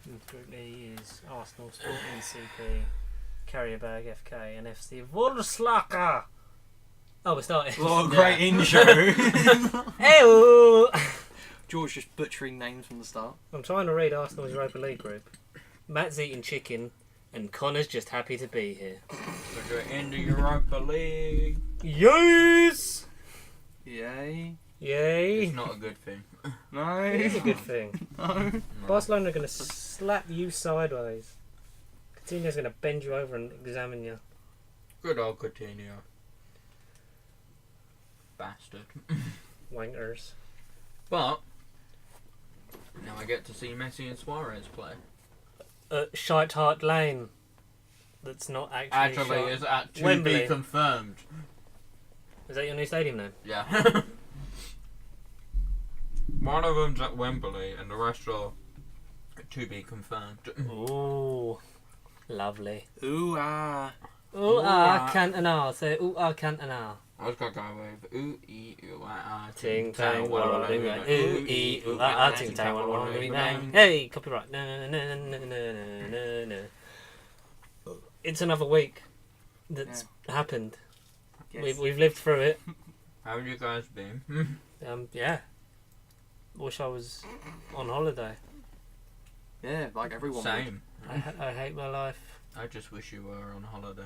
Group E is Arsenal, Sporting CP, Carrier Bag FK, and FC Wolfslacker. Oh, we're starting. What a great intro. Hey, George just butchering names from the start. I'm trying to read Arsenal's Europa League group. Matt's eating chicken, and Connor's just happy to be here. We're in the Europa League. Yes! Yay. Yay! It's not a good thing. No. It is a good thing. No. Barcelona are going to slap you sideways. Coutinho's going to bend you over and examine you. Good old Coutinho. Bastard. Wankers. But now I get to see Messi and Suarez play. At Shite Hart Lane. That's not actually Actually, it's to Wembley. be confirmed. Is that your new stadium name? Yeah. One of them's at Wembley and the rest are to be confirmed. Ooh. Lovely. Ooh, ah. Ooh, ah. Cantona. Say ooh, Cantona. I was gonna go with ooh ee ooh ah Ting tang, walla ding dang. Ooh, ee, ooh, ting tang, walla ding dang. Hey, copyright. No. It's another week that's happened. Yes. We've lived through it. How have you guys been? Yeah. Wish I was on holiday. Yeah, like everyone. Same. I hate my life. I just wish you were on holiday.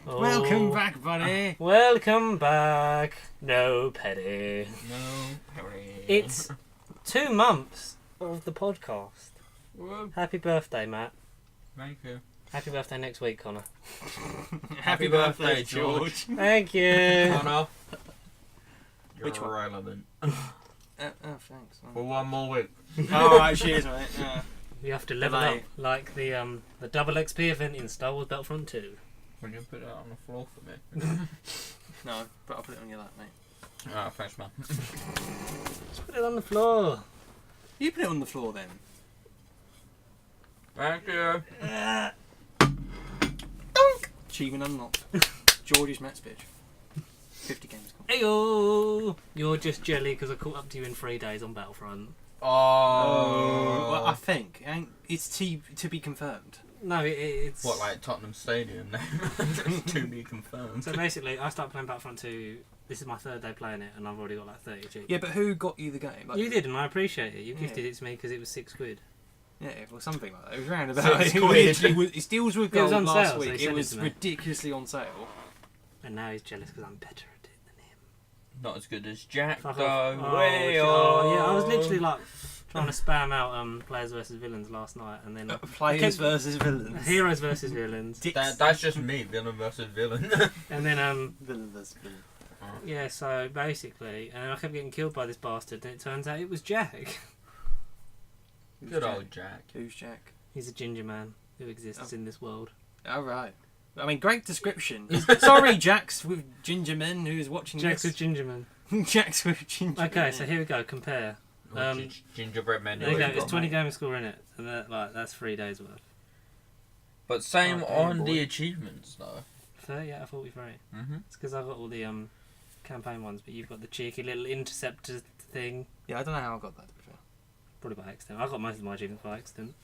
Oh. Welcome back, buddy. Welcome back. No petty. No, Harry. It's 2 months of the podcast. Whoa. Happy birthday, Matt. Thank you. Happy birthday next week, Connor. Happy birthday, George. Thank you. Connor. You're Which one? irrelevant. Oh, thanks. For one more week. Oh, right, cheers, mate. Yeah. You have to level Hello. up like the double XP event in Star Wars Battlefront 2. Will you put that on the floor for me? No, but I'll put it on your lap, mate. Ah, thanks, man. Just put it on the floor. You put it on the floor then. Thank you. Achievement unlocked. George's Matt's bitch. 50 games gone. Ayo! You're just jelly because I caught up to you in 3 days on Battlefront. Oh. Well, I think it's to be confirmed. No, it's... What, like Tottenham Stadium name? To be confirmed. So basically, I started playing Battlefront 2. This is my 3rd day playing it, and I've already got like 30 achievements. Yeah, but who got you the game? Like, You did, and I appreciate it. You Yeah. gifted it to me because it was £6. Yeah, well, something like that. It was round about. £6. It literally was, it deals with It was gold on last sale, so he week. sent It it was to me. ridiculously on sale. And now he's jealous because I'm better at it than him. Not as good as Jack, Fuck though. off. Way Yeah, I was literally like trying to spam out players versus villains last night, and then Players versus villains. heroes versus villains, That's just me, villain versus villain. and then Villain versus villain. yeah. So basically, and I kept getting killed by this bastard, and it turns out it was Jack. Who's Good Jack? old Jack. Who's Jack? He's a ginger man who exists in this world. All right. I mean, great description. Sorry, Jax with ginger men who is watching Jack's this. with ginger man. Jax with ginger men. Okay, so here we go. Compare. Gingerbread man. There you go. you've It's got, 20 mate. gamer score in it, and that's 3 days worth. But same Oh, damn, on boy. the achievements, though. 30 out of 43. Mm-hmm. It's because I got all the campaign ones, but you've got the cheeky little interceptor thing. Yeah, I don't know how I got that, to be fair. Probably by accident. I got most of my achievements by accident.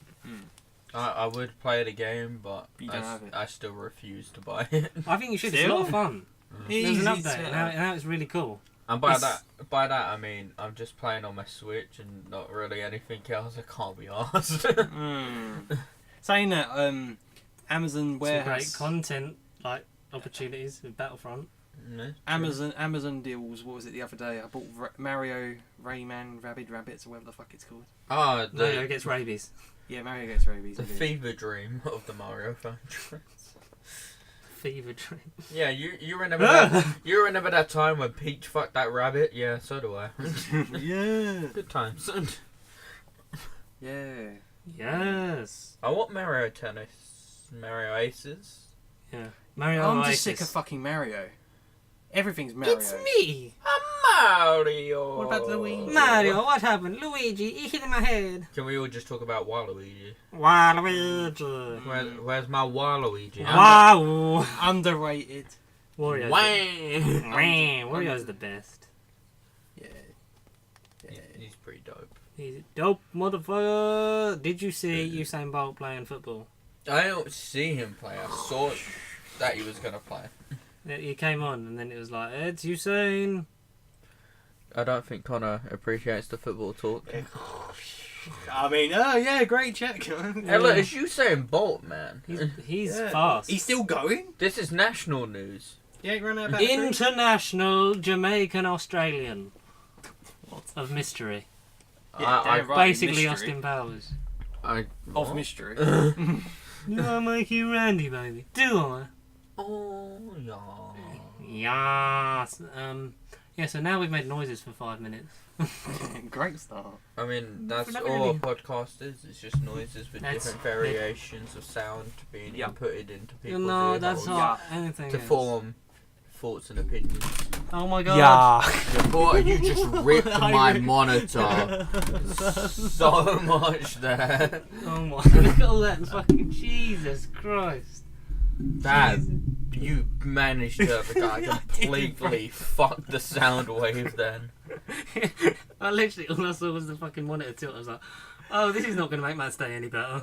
I would play the game, but You don't have it. I still refuse to buy it. I think you should. It's a lot of fun. There's an Easy update, to- and now it's really cool. And by It's- that I mean I'm just playing on my Switch and not really anything else. I can't be arsed. Saying that, Amazon Some warehouse, great content, like opportunities with Battlefront. Amazon deals. What was it the other day? I bought Mario, Rayman, Rabbids, or whatever the fuck it's called. Oh, Mario gets rabies. Yeah, Mario gets rabies. the indeed. fever dream of the Mario franchise. Fever dream. Yeah, you remember that? You remember that time when Peach fucked that rabbit? Yeah, so do I. Yeah. Good times. Yeah. Yes. I want Mario Tennis, Mario Aces. Yeah. Mario I'm Oasis. just sick of fucking Mario. Everything's Mario. It's me, Mario. What about Luigi? Mario. What happened, Luigi? He hit in my head. Can we all just talk about Waluigi? Waluigi. Where's my Waluigi? Wow. Underrated. Wario's. Wang. Wario's the best. Yeah. He's pretty dope. He's dope, motherfucker. Did you see Usain Bolt playing football? I don't see him play. I saw that he was gonna play. He came on, and then it was like, it's Usain. I don't think Connor appreciates the football talk. I mean, oh yeah, great check. Hey, look, it's Usain Bolt, man. He's Yeah. fast. He's still going? This is national news. Yeah, he ran out of battery. International Jamaican Australian of mystery. Yeah, I damn right, Basically, mystery. Austin Powers. Of Of mystery. Do I make you Randy, baby? Do I? Oh, yeah. Yes. Yeah, so now we've made noises for 5 minutes. Great start. I mean, that's Not all really. a podcast is. It's just noises with That's- different variations of sound being Yeah. inputted into people's No, ear that's holes not anything to else. form thoughts and opinions. Oh my god. Boy, you just ripped I my ripped- monitor so much there. Oh my, look at all that fucking Jesus Christ. That you managed to I did, completely fuck the sound wave then. I literally, all I saw was the fucking monitor tilt. I was like, oh, this is not going to make Matt's day any better.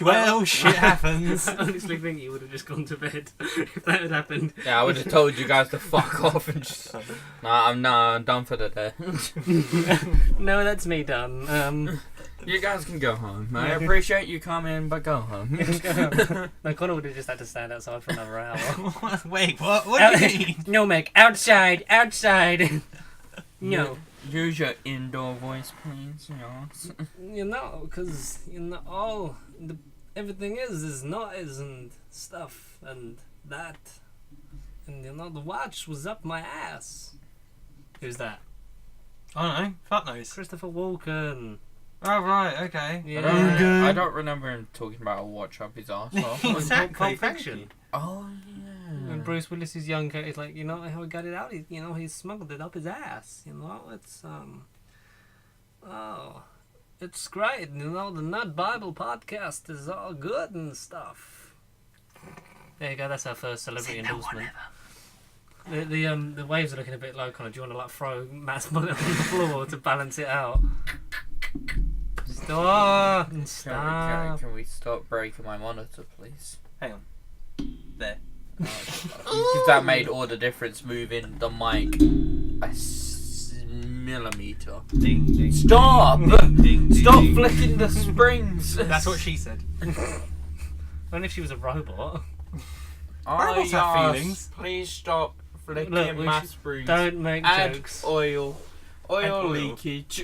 Well, shit happens. I honestly think you would have just gone to bed if that had happened. Yeah, I would have told you guys to fuck off and just. I'm done for the day. No, that's me done. You guys can go home. I appreciate you coming, but go home. No, Connor would have just had to stand outside for another hour. Wait, what? What do you mean? No, Meg, outside. No. Use your indoor voice, please. You know, because, everything is noise and stuff and that. And, the watch was up my ass. Who's that? I don't know. Fuck knows. Christopher Walken. Oh, right, okay. Yeah. I don't remember him talking about a watch up his arsehole. Exactly, Pulp thank Fiction. you. Oh, yeah. When Bruce Willis is younger, he's like, how he got it out? He smuggled it up his ass. It's it's great. The Nut Bible podcast is all good and stuff. There you go. That's our first celebrity endorsement. The waves are looking a bit low, Connor. Do you want to throw Matt's monitor on the floor to balance it out? Stop! Can we stop breaking my monitor, please? Hang on. There. Because that made all the difference moving the mic a millimeter. Ding, ding. Stop! Ding, ding, Stop ding. flicking the springs! That's what she said. Only if she was a robot. Robots have yes. feelings. Please stop flicking Look, we my should- springs. Don't make Add jokes. oil. Add Oil oil. leakage.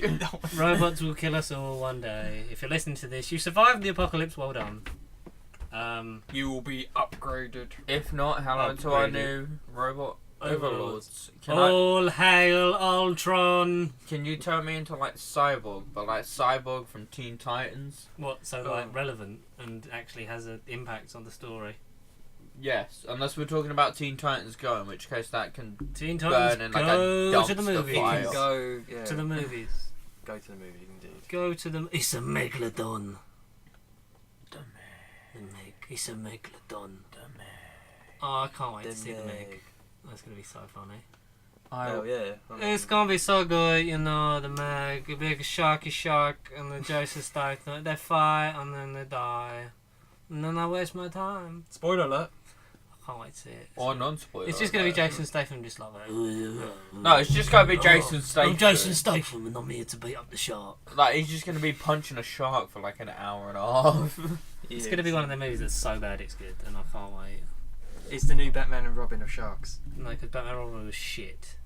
Robots will kill us all one day. If you're listening to this, you survived the apocalypse. Well done. You will be upgraded. If not, hello to our Upgraded. new robot overlords. All hail Ultron. Can you turn me into like Cyborg, but like Cyborg from Teen Titans? What? So Oh. relevant and actually has an impact on the story. Yes, unless we're talking about Teen Titans Go, in which case that can Teen burn Titans, in like go a to the dumpster movies. fire. Go, yeah. To the movies. Go to the movies, indeed. Go to the. It's a megalodon. The Meg. It's a megalodon. Oh, I can't wait to see the Meg. That's gonna be so funny. Oh, yeah. It's gonna be so good, the Meg, a big sharky shark, and the Jason Statham. They fight and then they die, and then I waste my time. Spoiler alert. I can't wait to see it. Or non-spoiler. It's just gonna be Jason Statham just like that. No, it's just gonna be Jason Statham. I'm Jason Statham, and I'm here to beat up the shark. Like he's just gonna be punching a shark for like an hour and a half. It's gonna be one of them movies that's so bad it's good, and I can't wait. It's the new Batman and Robin of sharks. No, because Batman Robin was shit.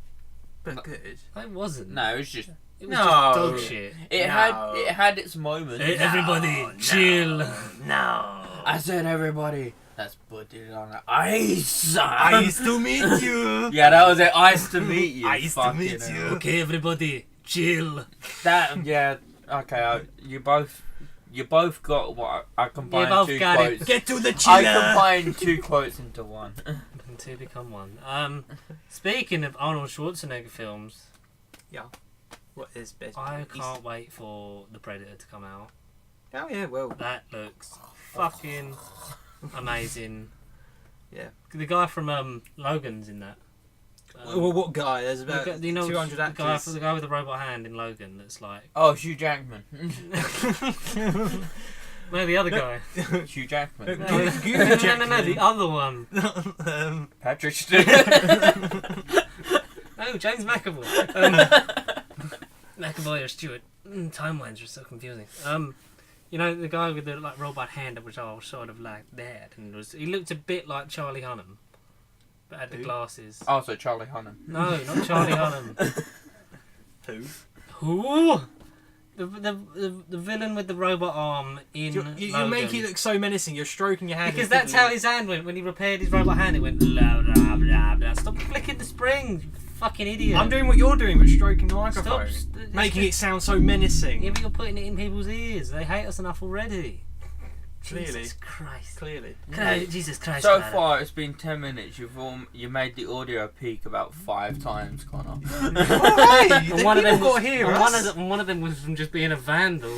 But good. It wasn't. No, it was just It was No. just dog shit. it had its moments. Hey, everybody, chill. No. I said everybody. Let's put it on ice. Nice to meet you. Yeah, that was it. Ice to meet you. Nice to Fucking meet hell. you. Okay, everybody, chill. That yeah. Okay, you both got what I combined both two got it. quotes. Get to the I chiller. combined two quotes into one. To become one. Speaking of Arnold Schwarzenegger films, What is best? I can't wait for The Predator to come out. Oh yeah, well. That looks fucking amazing. Yeah. The guy from Logan's in that. Well, what guy? There's The about guy- you know 200 actors. the guy with the robot hand in Logan. That's like Oh, Hugh Jackman. no, the other guy. Hugh Jackman. No, no, the other one. Patrick Stewart. No, James McAvoy. McAvoy or Stewart. Timelines are so confusing. You know the guy with the like robot hand that was all sort of like that, and he looked a bit like Charlie Hunnam, but had the glasses. Oh, so Charlie Hunnam. No, not Charlie Hunnam. Who? The villain with the robot arm in You Logan. make it look so menacing. You're stroking your hand. Because that's how his hand went when he repaired his robot hand. It went blah blah blah blah. Stop flicking the spring, you fucking idiot. I'm doing what you're doing, but stroking the microphone, Stop. making it sound so menacing. Yeah, but you're putting it in people's ears. They hate us enough already. Clearly. Jesus Christ. Clearly. Jesus Christ. So Clara. far, it's been 10 minutes. You made the audio peak about 5 times, Connor. Alright, And one of them got was, here. and one of them was from just being a vandal.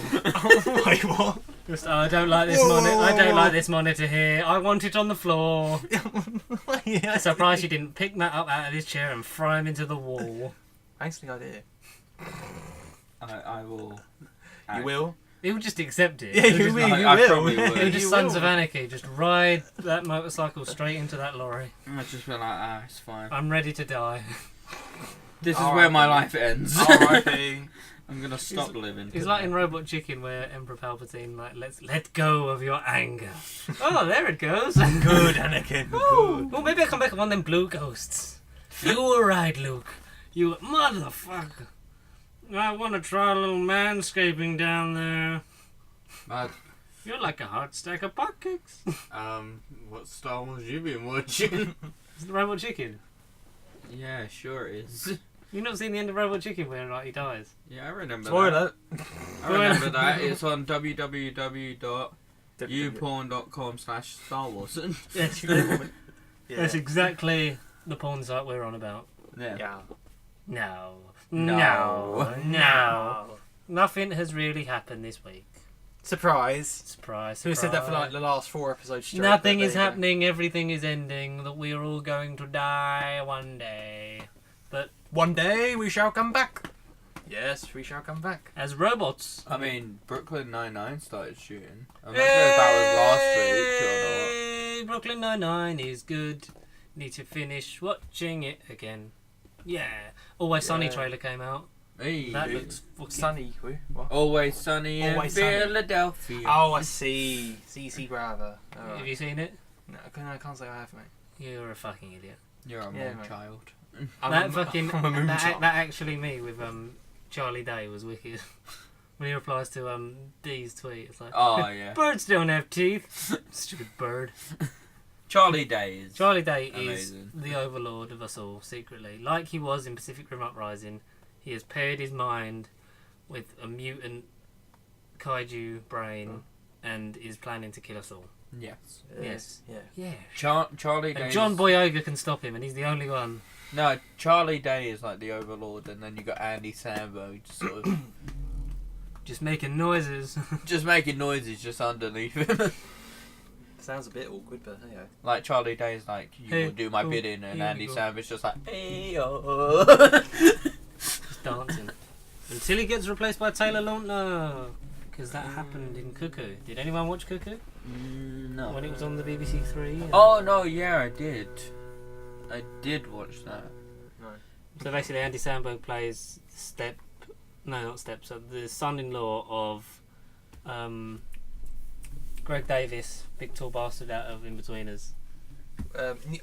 Wait, what? Just, I don't like this monitor. I don't like this monitor here. I want it on the floor. Yeah. Surprised you didn't pick Matt up out of his chair and throw him into the wall. Thanks for the idea. I will. You will? He'll just accept it. Yeah, He'll you just, will. I probably He'll would. just You Sons will. of Anarchy. Just ride that motorcycle straight into that lorry. I'd just be like, it's fine. I'm ready to die. This is R.I.P. where my life ends. R.I.P. I'm gonna stop living. It's like in Robot Chicken where Emperor Palpatine like let go of your anger. Oh, there it goes. Good, Anakin. Good. Well, maybe I come back on them blue ghosts. You were right, Luke. You motherfucker. I want to try a little manscaping down there. But, You're like a hot stack of potcakes. what Star Wars you been watching? It's the Robot Chicken. Yeah, sure it is. You've not seen the end of Robot Chicken where like he dies. Yeah, I remember that. Spoiler. I remember that. It's on www.youporn.com/Star Wars. Yes, Yeah. that's exactly the porn site we're on about. Yeah. Yeah. No. No. No. No. Nothing has really happened this week. Surprise. Surprise. Who said that for like surprise. the last 4 episodes straight? Nothing but is there you go. happening, everything is ending, that we're all going to die one day. But One day we shall come back. Yes, we shall come back. as robots. I mean, Brooklyn Nine-Nine started shooting. I'm not sure if that was last week or not. Hey, Brooklyn Nine-Nine is good. Need to finish watching it again. Yeah. Always Sunny Yeah. trailer came out. Hey, That looks fucking... Sunny. What? Always Sunny in Always Sunny. Philadelphia. Oh, I see. CC Bravo. Oh. Have you seen it? No, I can't say I have, mate. You're a fucking idiot. You're a Yeah, mom mate. child. I'm that a, fucking... I'm a moon that child. actually me with Charlie Day was wicked. When he replies to Dee's tweet, it's like... Oh, yeah. Birds don't have teeth. Stupid bird. Charlie Days. Charlie Day Amazing. is the overlord of us all, secretly. Like he was in Pacific Rim Uprising, he has paired his mind with a mutant kaiju brain and is planning to kill us all. Yes. Yes. Yeah. Yeah. Charlie Day. And John Boyega can stop him, and he's the only one. No, Charlie Day is like the overlord, and then you got Andy Samberg just sort of Just making noises. just making noises just underneath him. Sounds a bit awkward, but hey. Like Charlie Day is like, you Hey, will do my cool. bidding, and Here Andy we go. Samberg's just like, hey Just dancing. Until he gets replaced by Taylor Lautner. Because that happened in Cuckoo. Did anyone watch Cuckoo? No. When it was on the BBC Three? Oh no, yeah, I did. I did watch that. So basically, Andy Samberg plays the son-in-law of Greg Davis, big tall bastard out of In-Betweeners.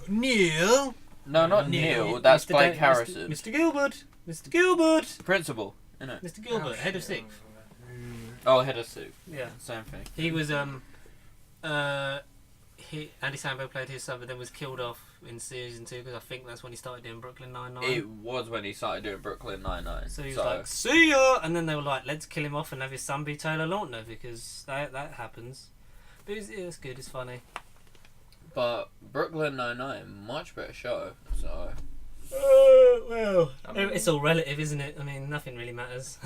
Neil. No, not Neil. That's Mr. Blake Da- Harrison. Mr. Gilbert. Mr. Gilbert. Principal, innit? Mr. Gilbert, head of sixth. Oh, head of soup. Yeah. Same thing. He was Andy Samberg played his son, but then was killed off in season 2 because I think that's when he started doing Brooklyn Nine-Nine. It was when he started doing Brooklyn Nine-Nine. So he was like, "See ya!" And then they were like, "Let's kill him off and have his son be Taylor Lautner because that happens." But it's good. It's funny. But Brooklyn Nine-Nine, much better show. So Well, I mean- it's all relative, isn't it? I mean, nothing really matters.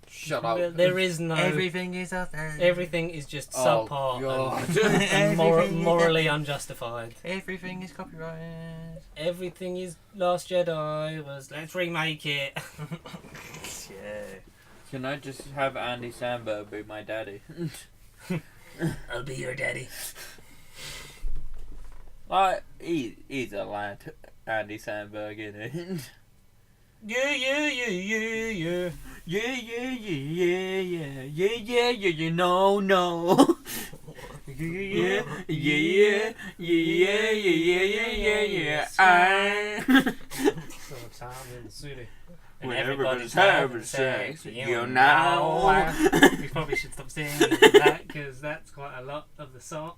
Shut up. There is no... Everything is a thing. Everything is just Oh, subpar God. and morally unjustified. Everything is copyrighted. Everything is Last Jedi was, let's remake it. Yeah. Can I just have Andy Samberg be my daddy? I'll be your daddy. Like, he's a lad, Andy Samberg, isn't it? Yeah. Yeah, no. Yeah. Sometime in the city. And When everybody's everybody's having having sex, sex, you you know. know. We probably should stop singing that because that's quite a lot of the song.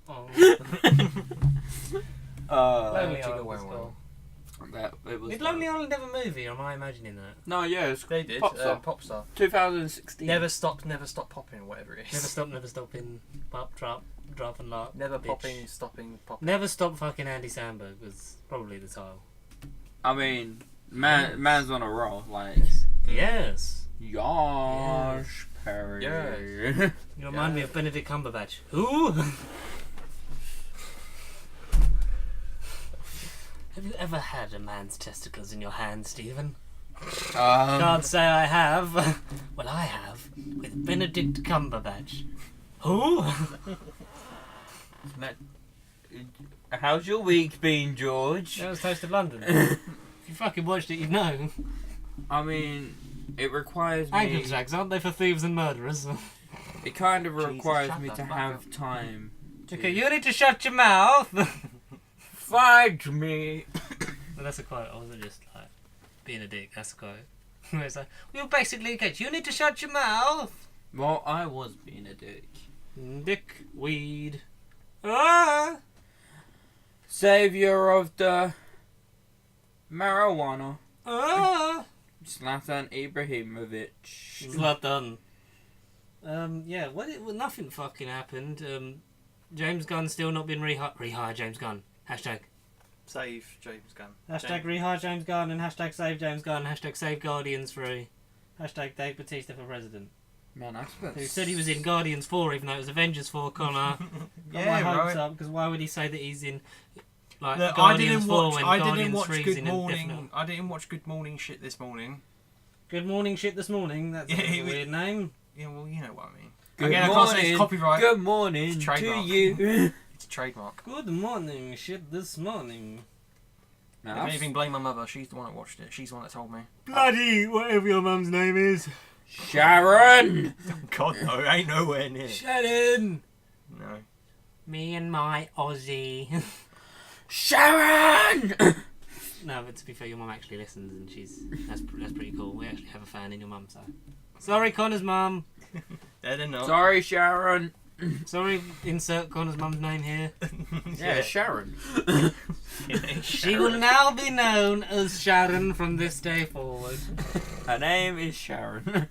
Lonely Jiggle Island was Wow cool. It was Did Lonely Island have a movie, or am I imagining that? No, yeah, it's They did. Popstar. Popstar. 2016. Never stop popping, whatever it is. Never stop in pop, drop and lock. Never bitch. popping, stopping, popping. Never stop fucking Andy Samberg was probably the title. I mean, man's on a roll. Like, Yes. Josh Perry. Yes. You remind me of Benedict Cumberbatch. Who? Have you ever had a man's testicles in your hand, Stephen? Can't say I have. Well, I have. With Benedict Cumberbatch. Who? How's your week been, George? That was Toast of London. If you fucking watched it, you'd know. I mean, it requires Ankle me. tags, aren't they for thieves and murderers? It kind of Jesus, requires shut me the to fuck have up. time. Okay, you need to shut your mouth. Fight me. Well, that's a quote. I wasn't just like being a dick. That's a quote. Where it's like, well, basically, okay, you need to shut your mouth. Well, I was being a dick. Dick weed. Ah. Savior of the marijuana. Ah. Zlatan Ibrahimovic. Zlatan. Yeah. Well, nothing fucking happened. James Gunn still not been rehire James Gunn. Hashtag. Save James Gunn. Hashtag rehire James Gunn and hashtag save James Gunn. Hashtag save Guardians 3. Hashtag Dave Bautista for president. Man, I spent. Who said he was in Guardians 4 even though it was Avengers 4, Connor. Got my hopes up because why would he say that he's in like Look, Guardians 4 when I Guardians didn't watch 3 is Good in Morning. indefinite? I didn't watch Good Morning shit this morning. Good morning shit this morning. That's a weird name. Yeah, well, you know what I mean. Good Again, I can't say morning. it's copyright. Good morning It's to trademark. you. It's a trademark. Good morning shit this morning. If anything, blame my mother. She's the one that watched it. She's the one that told me. Bloody whatever your mum's name is. Sharon. God, no, ain't nowhere near. Sharon. No. Me and my Ozzy. Sharon. No, but to be fair, your mum actually listens, and that's pretty cool. We actually have a fan in your mum, so. Sorry, Connor's mum. They're not. Sorry, Sharon. Sorry, insert Connor's mum's name here. Yeah, Sharon. She will now be known as Sharon from this day forward. Her name is Sharon.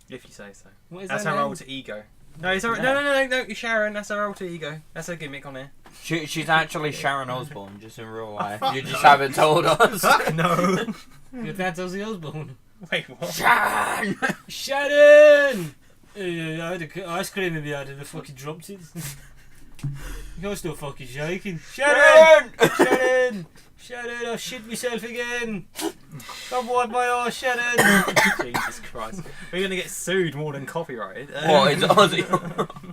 If you say so. What is That's her her name? alter ego. No, it's her, no, you're Sharon. That's her alter ego. That's her gimmick on here. She's actually Sharon Osbourne, just in real life. You just haven't told us. No. Your dad's Ozzy Osbourne. Wait, what? Sharon! Sharon! I had ice cream in the eye and I fucking dropped it. You're still fucking shaking. Sharon! Sharon! Sharon, I shit myself again. Come wipe my arse, Sharon. Jesus Christ. We're going to get sued more than copyrighted. What is Ozzy?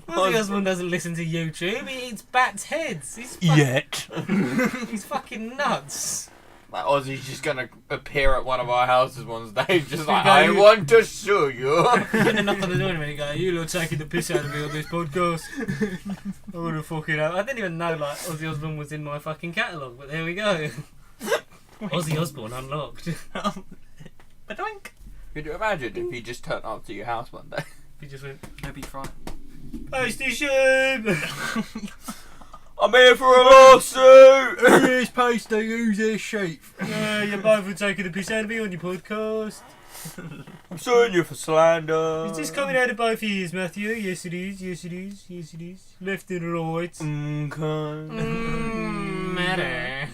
Ozzy Osbourne doesn't listen to YouTube. He eats bats' heads. He's fucking nuts. Like Ozzy's just gonna appear at one of our houses one day, just like, go, I you- want to sue you. You're gonna knock on the door and you go, you lot taking the piss out of me on this podcast. I would have fucking out. I didn't even know like Ozzy Osbourne was in my fucking catalogue, but there we go. Ozzy Osbourne unlocked. Badoink. Could you imagine if he just turned up to your house one day? He just went, That'd be fine. Pasty shame! I'm here for a lawsuit! Who's Pasty? Who's this sheep? Yeah, you both were taking the piss out of me on your podcast. I'm suing you for slander. Is this coming out of both ears, Matthew? Yes it is, yes it is, yes it is. Left and right. Matter.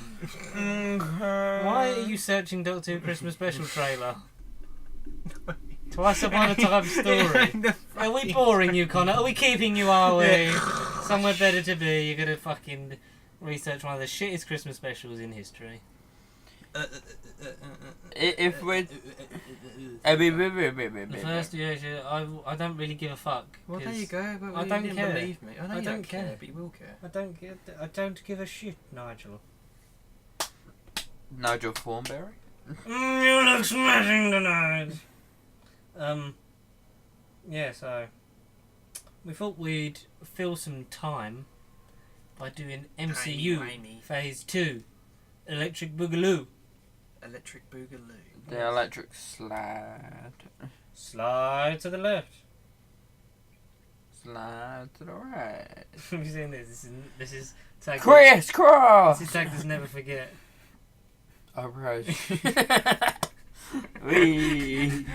Why are you searching Doctor Who Christmas Special trailer? Twice upon a time story. Are we boring you, Connor? Are we keeping you, are we? Somewhere better to be. You're gonna fucking research one of the shittest Christmas specials in history. If we're... The first year, I don't really give a fuck. Well, there you go. But I don't didn't care. believe me. I know I you don't don't care, care. but you will care. I don't give a shit, Nigel. Nigel Thornberry? You look smashing tonight. Yeah, so we thought we'd fill some time by doing MCU Timey-wimey. Phase 2, Electric Boogaloo. Electric Boogaloo. The electric slide. Slide to the left. Slide to the right. Have you seen this? This is tag. Criss cross! This is tag to never forget. Approach. Wee.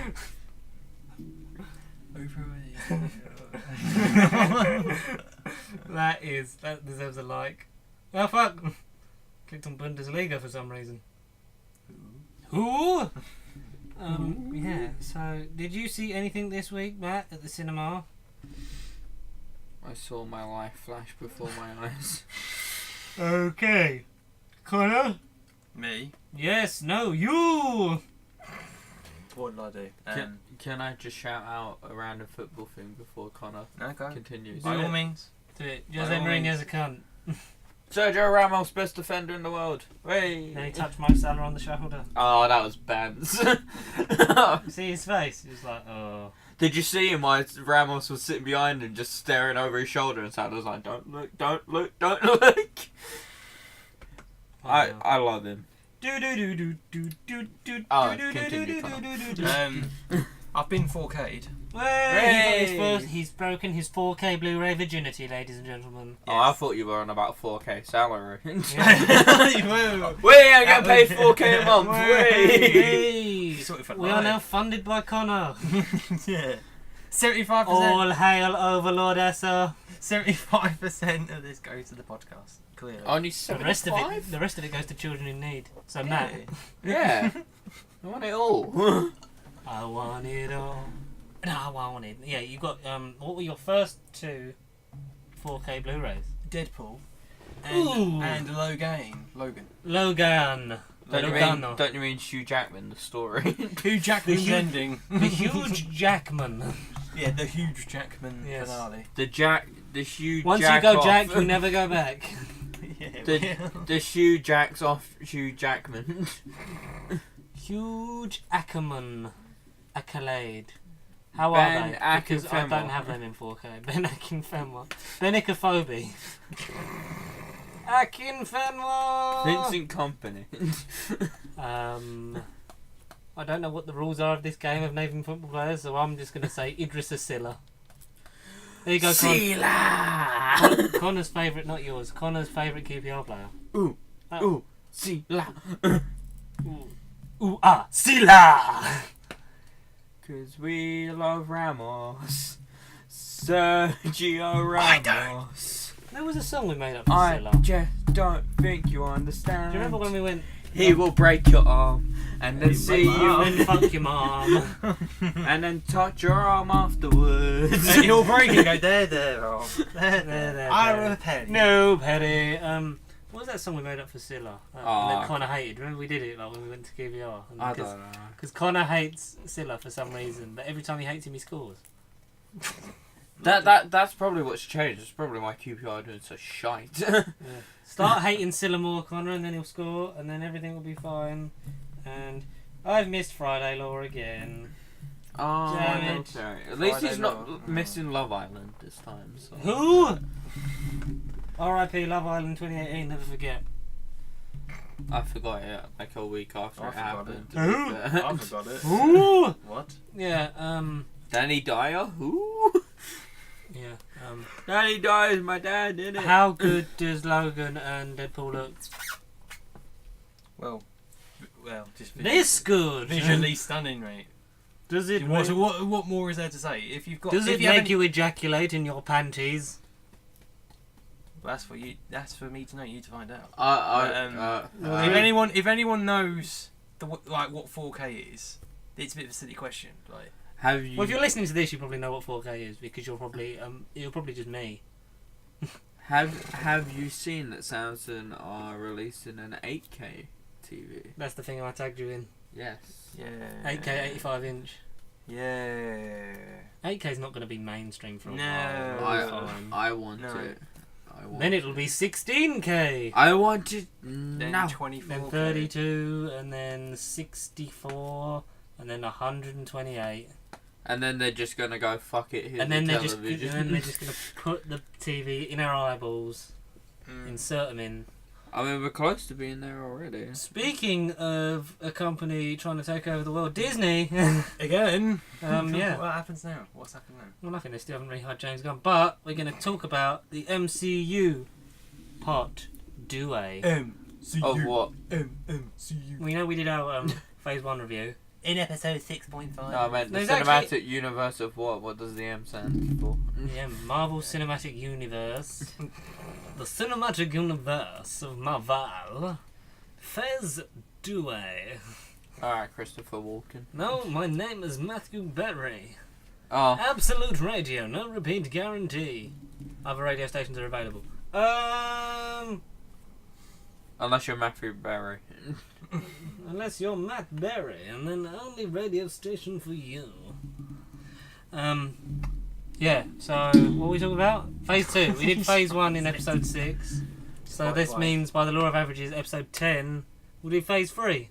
That deserves a like. Oh fuck! Clicked on Bundesliga for some reason. Who? Yeah. So, did you see anything this week, Matt, at the cinema? I saw my life flash before my eyes. Okay. Connor? Me? Yes. No. You. What did I do? Can I just shout out a random football thing before Connor Okay. continues? By all means. Do it. By Jose all Mourinho's a cunt. Sergio Ramos, best defender in the world. Hey. Then he touched Mo Salah on the shoulder. Oh, that was Benz. You see his face? He was like, oh. Did you see him while Ramos was sitting behind him just staring over his shoulder and Salah was like, don't look, don't look, don't look. I love him. Oh, continue, I've been 4K'd. He's broken his 4K Blu-ray virginity, ladies and gentlemen. Oh, I thought you were on about 4K salary. Whoa. We are getting paid 4K a month. Hey. Sort of We are now funded by Connor. Yeah. 75%. All hail Overlord Essa. 75% of this goes to the podcast. Clearly. Only The rest 75? of it goes to children in need. So Matt, Yeah. I want it all. I want it all. No, I want it. Yeah, you got what were your first two 4K Blu-rays? Deadpool. Ooh. And Logan. Logan. Don't you mean Hugh Jackman, the story? Hugh Jackman's ending. The huge Jackman. Yeah, the huge Jackman Yes. finale. the Hugh Once Jack you go off. Jack, you never go back. Yeah. The Hugh Jacks off Hugh Jackman. Huge Ackerman. Accolade. How Ben are they? Because I Akinfenwa. don't have them in 4K. Ben Akinfenwa. Benicophobia. Akinfenwa! Vincent Company. I don't know what the rules are of this game of naming football players, so I'm just going to say Idrissa Silla. There you go, Silla! Connor's favourite, not yours. Connor's favourite QPR player. Ooh, Silla. Silla! Cause we love Ramos. Sergio Ramos. There was a song we made up for I Silla. just don't think you understand. Do you remember when we went... He will break your arm and then He see break my you arm. Then fuck your mom. and then touch your arm afterwards. And you'll break and go, there, oh. There. I repent. No, Petty. What was that song we made up for Silla? Oh, That Connor hated. Remember we did it like when we went to QVR? I don't know. Because Connor hates Silla for some reason, but every time he hates him, he scores. That's probably what's changed. It's probably why QPR are doing so shite. Yeah. Start hating Silla more, Connor, and then he'll score, and then everything will be fine. And I've missed Friday Law again. Oh, Damn it. okay. At least Friday he's not Night. missing Love Island this time. So. Who? R.I.P. Love Island 2018. Never forget. I forgot it like a week after I it forgot happened. it. to be fair. I forgot it. Who? What? Yeah. Danny Dyer? Who? Yeah. Danny Dyer's my dad, isn't it? How good does Logan and Deadpool look? Well, just This good. visually stunning, mate. Does it? What more is there to say? If you've got, Does if it you make haven't- you ejaculate in your panties? That's for you. That's for me to know. You to find out. If anyone knows what 4K is, it's a bit of a silly question. Like, Have you? Well, if you're listening to this, you probably know what 4K is because you're probably just me. Have you seen that Samsung are releasing an 8K TV? That's the thing I tagged you in. Yes. Yeah. 8K 85 inch. Yeah. 8K is not going to be mainstream for a No. while. I want No. it. Then it'll be 16K. I want it Then now. 24. Then 32, and then 64, and then 128. And then they're just gonna go fuck it. Here's And then the they're just television. going to put the TV in our eyeballs, insert them in. I mean, we're close to being there already. Speaking of a company trying to take over the world, Disney. Again. Yeah. What happens now? What's happened now? Well, nothing. They still haven't really hired James Gunn, but we're going to talk about the MCU part 2A. MCU. Of what? MCU. We know we did our Phase 1 review. In episode 6.5. No, I meant the There's cinematic actually- universe of what? What does the M stand for? Yeah, Marvel Cinematic Universe. The Cinematic Universe of Marvel. Phase 2A. Alright, Christopher Walken. No, my name is Matthew Berry. Oh, Absolute radio, no repeat guarantee. Other radio stations are available. unless you're Matthew Berry. Unless you're Matt Berry, and then the only radio station for you. Yeah, so what are we talking about? Phase 2. We did Phase 1 in episode 6. So this means, by the law of averages, episode 10, we'll do Phase 3.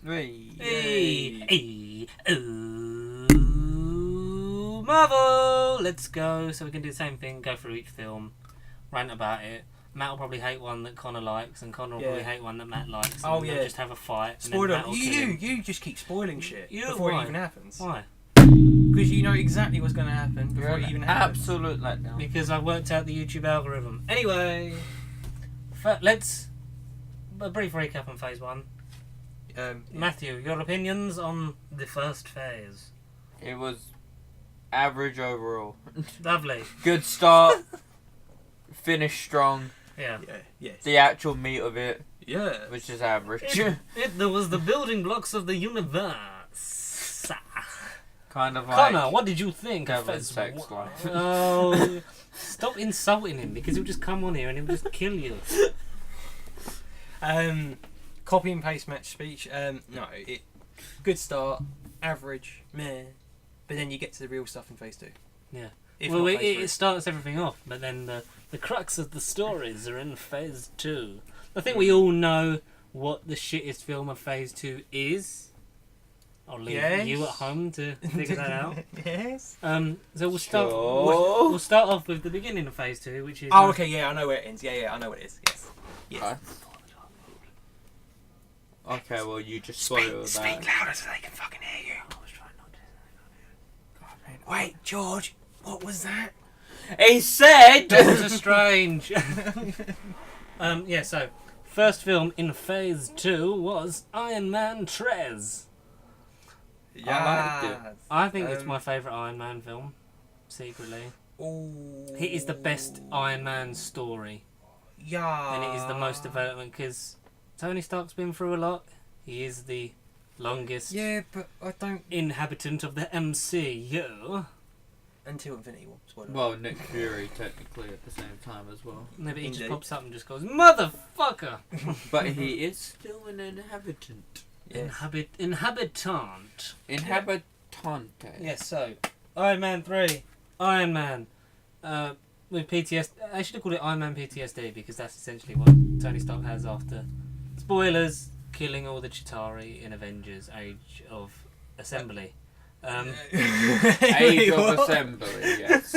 Hey, ooh, Marvel! Let's go. So we can do the same thing, go through each film, rant about it. Matt will probably hate one that Connor likes, and Connor will probably hate one that Matt likes. And then they'll just have a fight. And Spoiler. then Matt will kill him. You just keep spoiling shit You- before why? it even happens. Why? Because you know exactly what's going to happen before it even happens. Absolute letdown. Because I worked out the YouTube algorithm. Anyway, let's a brief recap on Phase 1. Matthew, your opinions on the first phase? It was average overall. Lovely. Good start. Finish strong. Yeah. Yes. The actual meat of it, Yeah. which is average. There was the building blocks of the universe. Kind of like Connor, what did you think of Kevin's Phase sex 1? life. Oh, stop insulting him because he'll just come on here and he'll just kill you. Copy and paste match speech. Good start, average, meh. But then you get to the real stuff in phase 2. Yeah. If Well, not it phase 3. starts everything off, but then the crux of the stories are in Phase 2. I think we all know what the shittest film of Phase 2 is. I'll leave you at home to figure that out. Yes. So we'll start. Sure. We'll start off with the beginning of Phase 2, which is. Oh, okay. Yeah, I know where it ends. Yeah, I know what it is. Yes. Yes. Okay, well you just spoiled that. Speak louder so they can fucking hear you. I was trying not to. God, man. Wait, George. What was that? He said. Doctor Strange. Yeah. So, first film in Phase 2 was Iron Man 3. I liked it. I think it's my favourite Iron Man film. Secretly, it is the best Iron Man story. Yeah. And it is the most development because Tony Stark's been through a lot. He is the longest Yeah, but I don't. inhabitant of the MCU. Until Infinity War. Spoiler. Well, Nick Fury technically at the same time as well. No, but he just Indeed. pops up and just goes, "Motherfucker!" But he is still an inhabitant. Yes. Inhabitant. Inhabitante. Yes. So, Iron Man 3, Iron Man, with PTSD. I should have called it Iron Man PTSD because that's essentially what Tony Stark has after. Spoilers: killing all the Chitauri in Avengers: Age of Assembly. Age of Assembly, yes.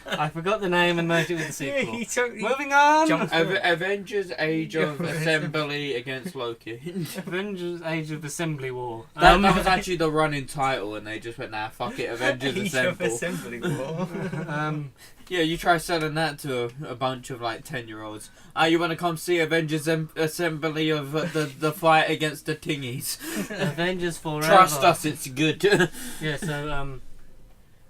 I forgot the name and merged it with the sequel. he totally Moving on. jumped through it. Avengers Age of Assembly against Loki. Avengers: Age of Assembly War. That was actually the running title, and they just went, nah, fuck it, Avengers Age of Assemble. Assembly War. Yeah, you try selling that to a bunch of like 10-year-olds. You want to come see Avengers Assembly of the fight against the tingies? Avengers Forever. Trust us, it's good. Yeah. So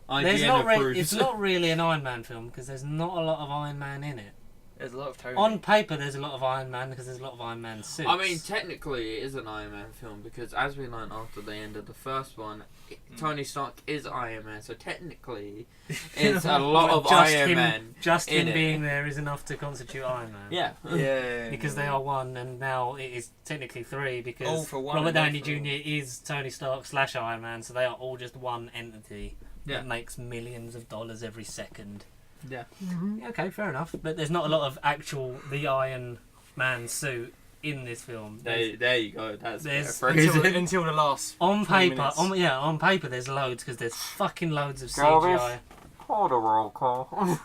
IGN it's approves. not really an Iron Man film because there's not a lot of Iron Man in it. There's a lot of Tony. On paper, there's a lot of Iron Man because there's a lot of Iron Man suits. I mean, technically, it is an Iron Man film because, as we learned after the end of the first one, Tony Stark is Iron Man. So technically, it's a lot of Iron Man. Just him in it. being there is enough to constitute Iron Man. Yeah. Yeah. Because they are one, and now it is technically three because All for one Robert and all Downey for all. Jr. is Tony Stark / Iron Man, so they are all just one entity Yeah. that makes millions of dollars every second. Yeah. Yeah, okay, fair enough. But there's not a lot of actual the Iron Man suit in this film. There you go. That's there's- Until the last. On 20 paper, minutes. on paper, there's loads because there's fucking loads of Jarvis. CGI. Hold a roll call.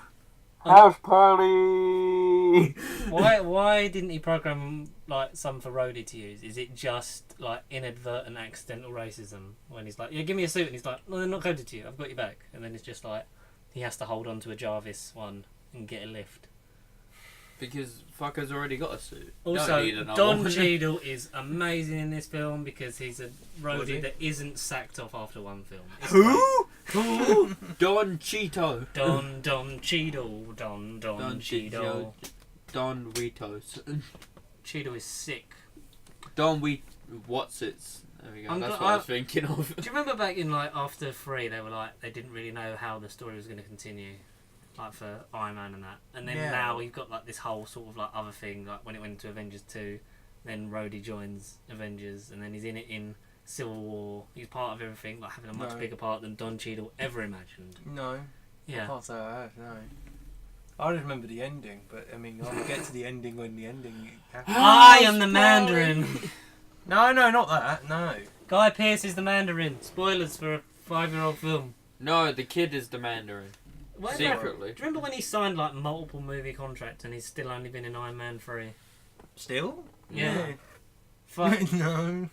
House party. Why didn't he program like some for Rhodey to use? Is it just like inadvertent accidental racism when he's like, yeah, give me a suit, and he's like, no, they're not coded to you. I've got you back, and then it's just like he has to hold on to a Jarvis one and get a lift. Because fucker's already got a suit. Also, Don't need another Don one. Cheadle is amazing in this film because he's a Was he? Rhodey that isn't sacked off after one film. It's Who? Who? Don Cheeto. Don Cheadle. Don Cheadle. Don Weetos. Cheadle is sick. Don What's it's. There we go. I'm That's gl- what I was thinking of. Do you remember back in like after 3 they were like they didn't really know how the story was going to continue, like for Iron Man and that, and then Yeah. now we've got like this whole sort of like other thing, like when it went into Avengers 2, then Rhodey joins Avengers, and then he's in it in Civil War. He's part of everything, like having a much No. bigger part than Don Cheadle ever imagined. No. I Yeah. can't say I have, no. I just remember the ending, but I mean, I'll get to the ending when the ending happens. I am the Mandarin. No, not that, no. Guy Pearce is the Mandarin. Spoilers for a 5-year-old film. No, the kid is the Mandarin. Why Secretly. Do you remember when he signed like multiple movie contracts and he's still only been in Iron Man 3? Still? Yeah. Fuck. No.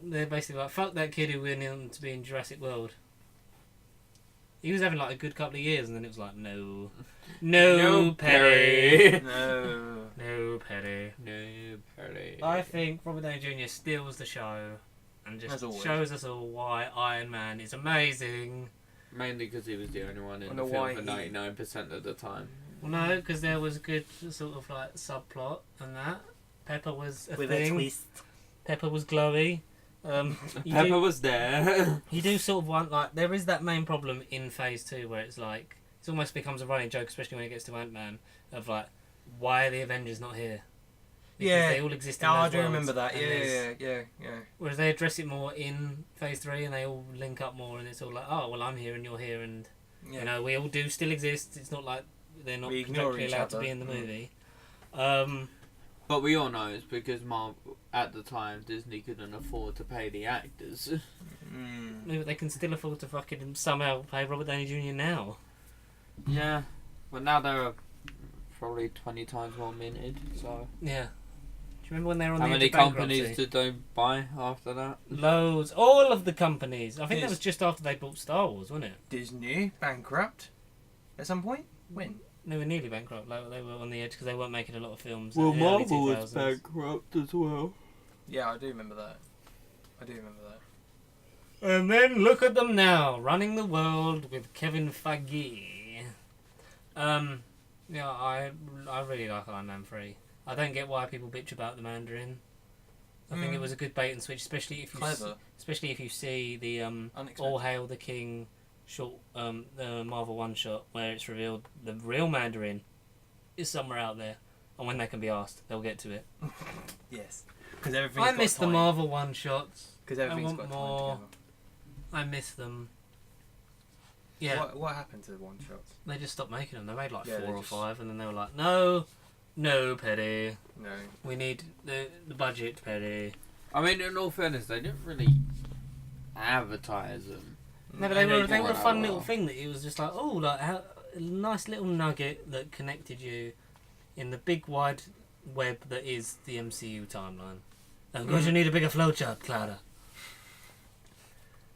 They're basically like, fuck that kid who went on to be in Jurassic World. He was having like a good couple of years, and then it was like, no, Perry, No. no Perry. No, Perry. I think Robert Downey Jr. steals the show, and just As always. shows us all why Iron Man is amazing. Mainly because he was the only one in I the know film why for he- 99% of the time. Well, no, because there was a good sort of like subplot and that. Pepper was a With thing. a twist. Pepper was glowy. You Pepper do- was there. You do sort of want, like, there is that main problem in Phase 2 where it's like, it almost becomes a running joke, especially when it gets to Ant-Man, of like, why are the Avengers not here? Because Yeah. they all exist in Oh, those I do worlds, remember that. and Yeah, there's- yeah. Whereas they address it more in Phase 3 and they all link up more and it's all like, oh, well, I'm here and you're here and, Yeah. you know, we all do still exist. It's not like they're not We ignore contractually each allowed to other. be in the Mm. movie. But we all know it's because Marvel, at the time, Disney couldn't afford to pay the actors. Maybe they can still afford to fucking somehow pay Robert Downey Jr. now. Yeah. But now they're probably 20 times more minted, so... Yeah. Do you remember when they were on How the many edge of bankruptcy? companies did they buy after that? Loads. All of the companies. I think that Yes. was just after they bought Star Wars, wasn't it? Disney bankrupt at some point. When? They were nearly bankrupt. Like, they were on the edge because they weren't making a lot of films. Well, in the early Marvel was 2000s. bankrupt as well. Yeah, I do remember that. And then look at them now, running the world with Kevin Feige. Yeah, I really like Iron Man 3. I don't get why people bitch about the Mandarin. I think it was a good bait and switch, especially if you Clever. especially if you see the Unexpected. All Hail the King short, the Marvel one shot where it's revealed the real Mandarin is somewhere out there, and when they can be asked, they'll get to it. Yes. Because everything's I got miss the time. Marvel one shots. Because I everything's want got more. time together. I miss them. Yeah, What happened to the one shots? they just stopped making them. They made like Yeah, 4 they or just- 5, and then they were like, no, Petty. No. We need the budget, Petty. I mean, in all fairness, they didn't really advertise them. No, but they were a did fun that little well. thing that it was just like, oh, like a nice little nugget that connected you in the big wide web that is the MCU timeline. Of course, you need a bigger flowchart, Clara.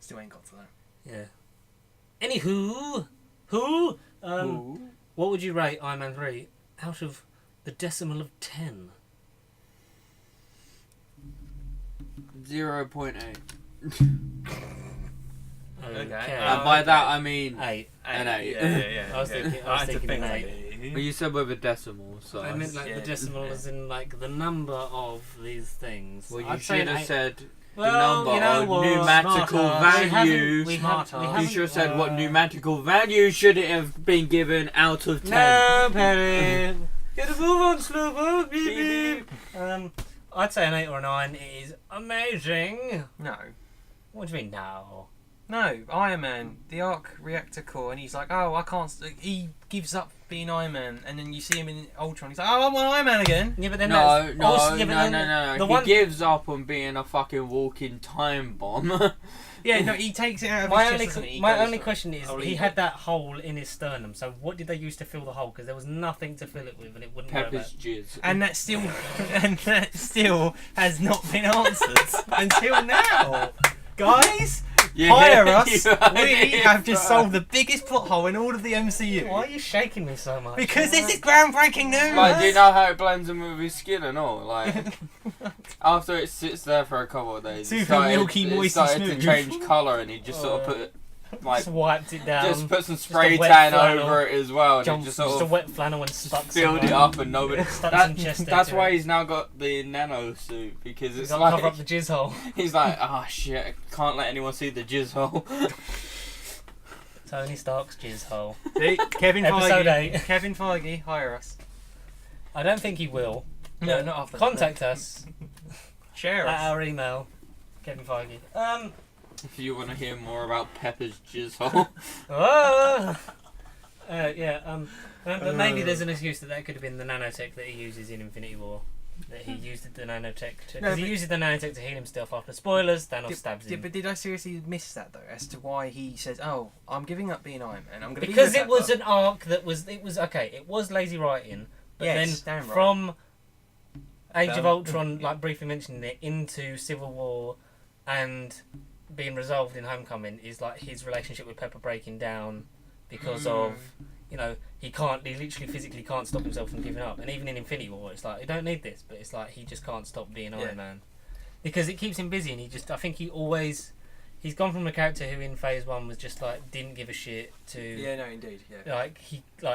Still ain't got to that. Yeah. Anywho, what would you rate Iron Man 3 out of the decimal of 10? 0.8. Okay. Okay. And by that I mean 8. an 8. Yeah. I was thinking- I was had to thinking think an about 8. it. But you said with a decimal, so. I meant like the decimal as in like the number of these things. Well, you I'd say should an have eight. said the Well, number you know of what? pneumatical Smarter. value. We Smarter. You should have said what pneumatical value should it have been given out of 10. No, Perry. Get a move on, Slow. Beep beep. I'd say an 8 or a 9 is amazing. No. What do you mean now? No, Iron Man, the arc reactor core, and he's like, oh, I can't. He gives up being Iron Man, and then you see him in Ultron. He's like, oh, I want Iron Man again. Yeah, but then No. The He one gives up on being a fucking walking time bomb. Yeah, no, he takes it out of My his only, chest, doesn't he? He my goes, only question is, I'll he leave had it. that hole in his sternum. So what did they use to fill the hole? Because there was nothing to fill it with, and it wouldn't work. Pepper's jizz. And that still, has not been answered until now, guys. Yeah, Hire us. you We have just right. solved the biggest plot hole in all of the MCU. Why are you shaking me so much? Because this is groundbreaking news. Like, do you know how it blends in with his skin and all? Like, after it sits there for a couple of days, Super milky, it moisty, started smooth. to change colour, and he just sort of put, like, just wiped it down. just put some a spray wet tan flannel. over it as well, and Jump, he just just sort a of wet flannel and stuck filled it somewhere. up, and nobody. Stuck some chest That's into why it. he's now got the nano suit, because He's it's got to like cover up the jizz hole. he's like, oh shit, I can't let anyone see the jizz hole. Tony Stark's jizz hole. See, Kevin Episode Feige. 8. Kevin Feige, hire us. I don't think he will. No, but not after that. Contact us Share at us. our email, Kevin Feige. If you want to hear more about Pepper's jizz hole, but maybe there's an excuse that could have been the nanotech that he uses in Infinity War. That he used the nanotech to. No, Because he but- uses the nanotech to heal himself after spoilers, Thanos stabs him. But did I seriously miss that though? As to why he says, "Oh, I'm giving up being Iron Man. I'm going to Because be it was an arc that was. It was okay, it was lazy writing. But Yes, then damn right. from Age of Damn. Ultron, like briefly mentioning it, into Civil War and being resolved in Homecoming is like his relationship with Pepper breaking down because of, you know, he literally physically can't stop himself from giving up. And even in Infinity War, it's like, you don't need this, but it's like he just can't stop being Yeah. Iron Man. Because it keeps him busy, and I think he's gone from a character who in Phase 1 was just like, didn't give a shit to... Yeah, no, indeed. Yeah.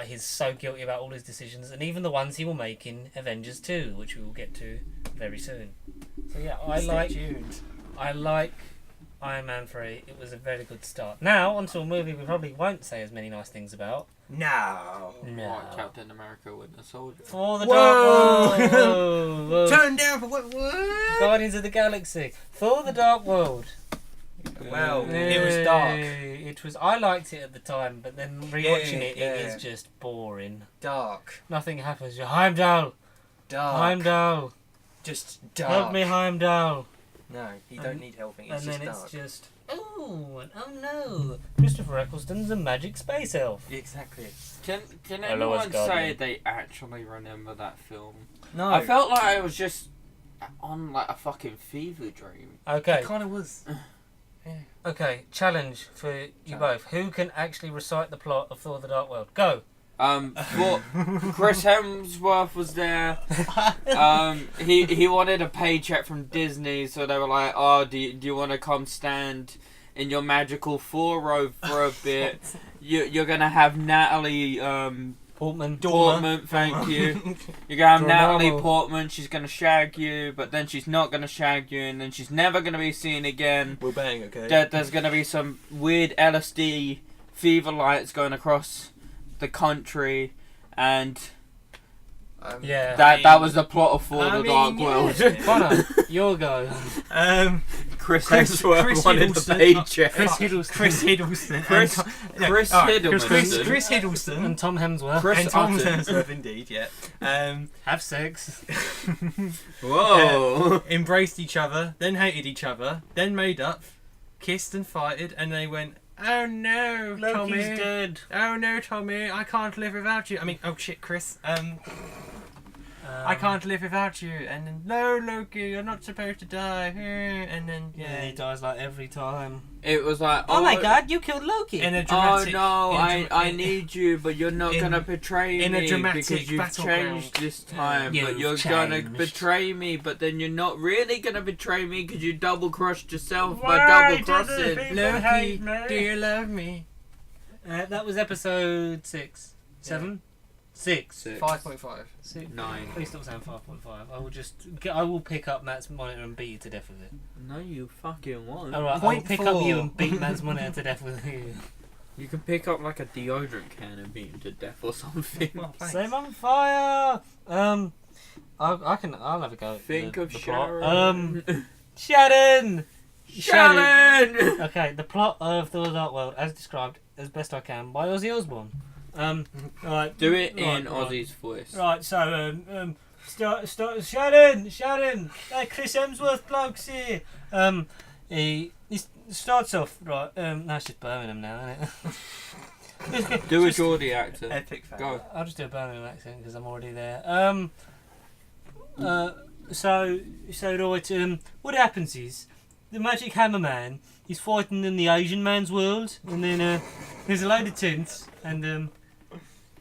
he's so guilty about all his decisions, and even the ones he will make in Avengers 2, which we will get to very soon. So yeah, Stay tuned. I like Iron Man 3. It was a very good start. Now onto a movie we probably won't say as many nice things about. No. What, Captain America Winter Soldier. For the Whoa! Dark World. Whoa. Turn down for what? Guardians of the Galaxy. For the Dark World. Well, it was dark. It was. I liked it at the time, but then rewatching it is just boring. Dark. Nothing happens. You're Heimdall. Dark. Heimdall. Just dark. Help me, Heimdall. No, you don't need helping. It's And just then dark. it's just, oh no, Christopher Eccleston's a magic space elf. Exactly. Can Hello, anyone say Asgardian. they actually remember that film? No. I felt like I was just on like a fucking fever dream. Okay, It kind of was. okay, challenge for you both. Who can actually recite the plot of Thor: The Dark World? Go. Well, Chris Hemsworth was there. He wanted a paycheck from Disney, so they were like, "Oh, do you want to come stand in your magical Thor robe for a bit? You're gonna have Natalie Portman. Portman, thank you. You're gonna have Dormammu. Natalie Portman. She's gonna shag you, but then she's not gonna shag you, and then she's never gonna be seen again. We're bang, okay? There's gonna be some weird LSD fever lights going across the country, and Yeah. that was the plot of For the Dark World. Connor, your go. Chris Chris Hemsworth wanted the Hiddleston. paycheck. Chris Hiddleston. Chris Hiddleston. Chris- No, Chris alright, Hiddleston. Chris Hiddleston. And Tom Hemsworth. Chris And Tom Hutton. Hemsworth, indeed, yeah. Have sex. Whoa. Embraced each other, then hated each other, then made up, kissed and fighted, and they went, "Oh no, Tommy! Loki's dead. Oh no, Tommy! I can't live without you." I mean, oh shit, Chris. I can't live without you. And then, no, Loki, you're not supposed to die. And then, Yeah, he dies like every time. It was like, Oh my God, you killed Loki. In a Oh dramatic. no, in a I need you, but you're not in- gonna betray in a me dramatic because you've battleground. changed this time. You've But you're gonna changed. betray me, but then you're not really gonna betray me because you double crossed yourself by double crossing. Loki, do you love me? That was episode 6. 7? 6. 6. 5.5. 6. 9. Please stop saying 5.5. I will pick up Matt's monitor and beat you to death with it. No, you fucking won't. Alright, I'll pick up 0.4. you and beat Matt's monitor to death with you. You can pick up like a deodorant can and beat him to death or something. Set him on fire! I'll have a go. Think of plot. Sharon. Shannon! Sharon! Okay, the plot of The Dark World, as described as best I can by Ozzy Osbourne. Right, Do it in right. Ozzy's voice. Right, so start Shannon, Chris Hemsworth bloke's here. He starts off right. That's just Birmingham now, isn't it? Do a Geordie accent. Epic fan. Go. I'll just do a Birmingham accent because I'm already there. So right. What happens is the Magic Hammer Man is fighting in the Asian man's world, and then there's a load of tents, and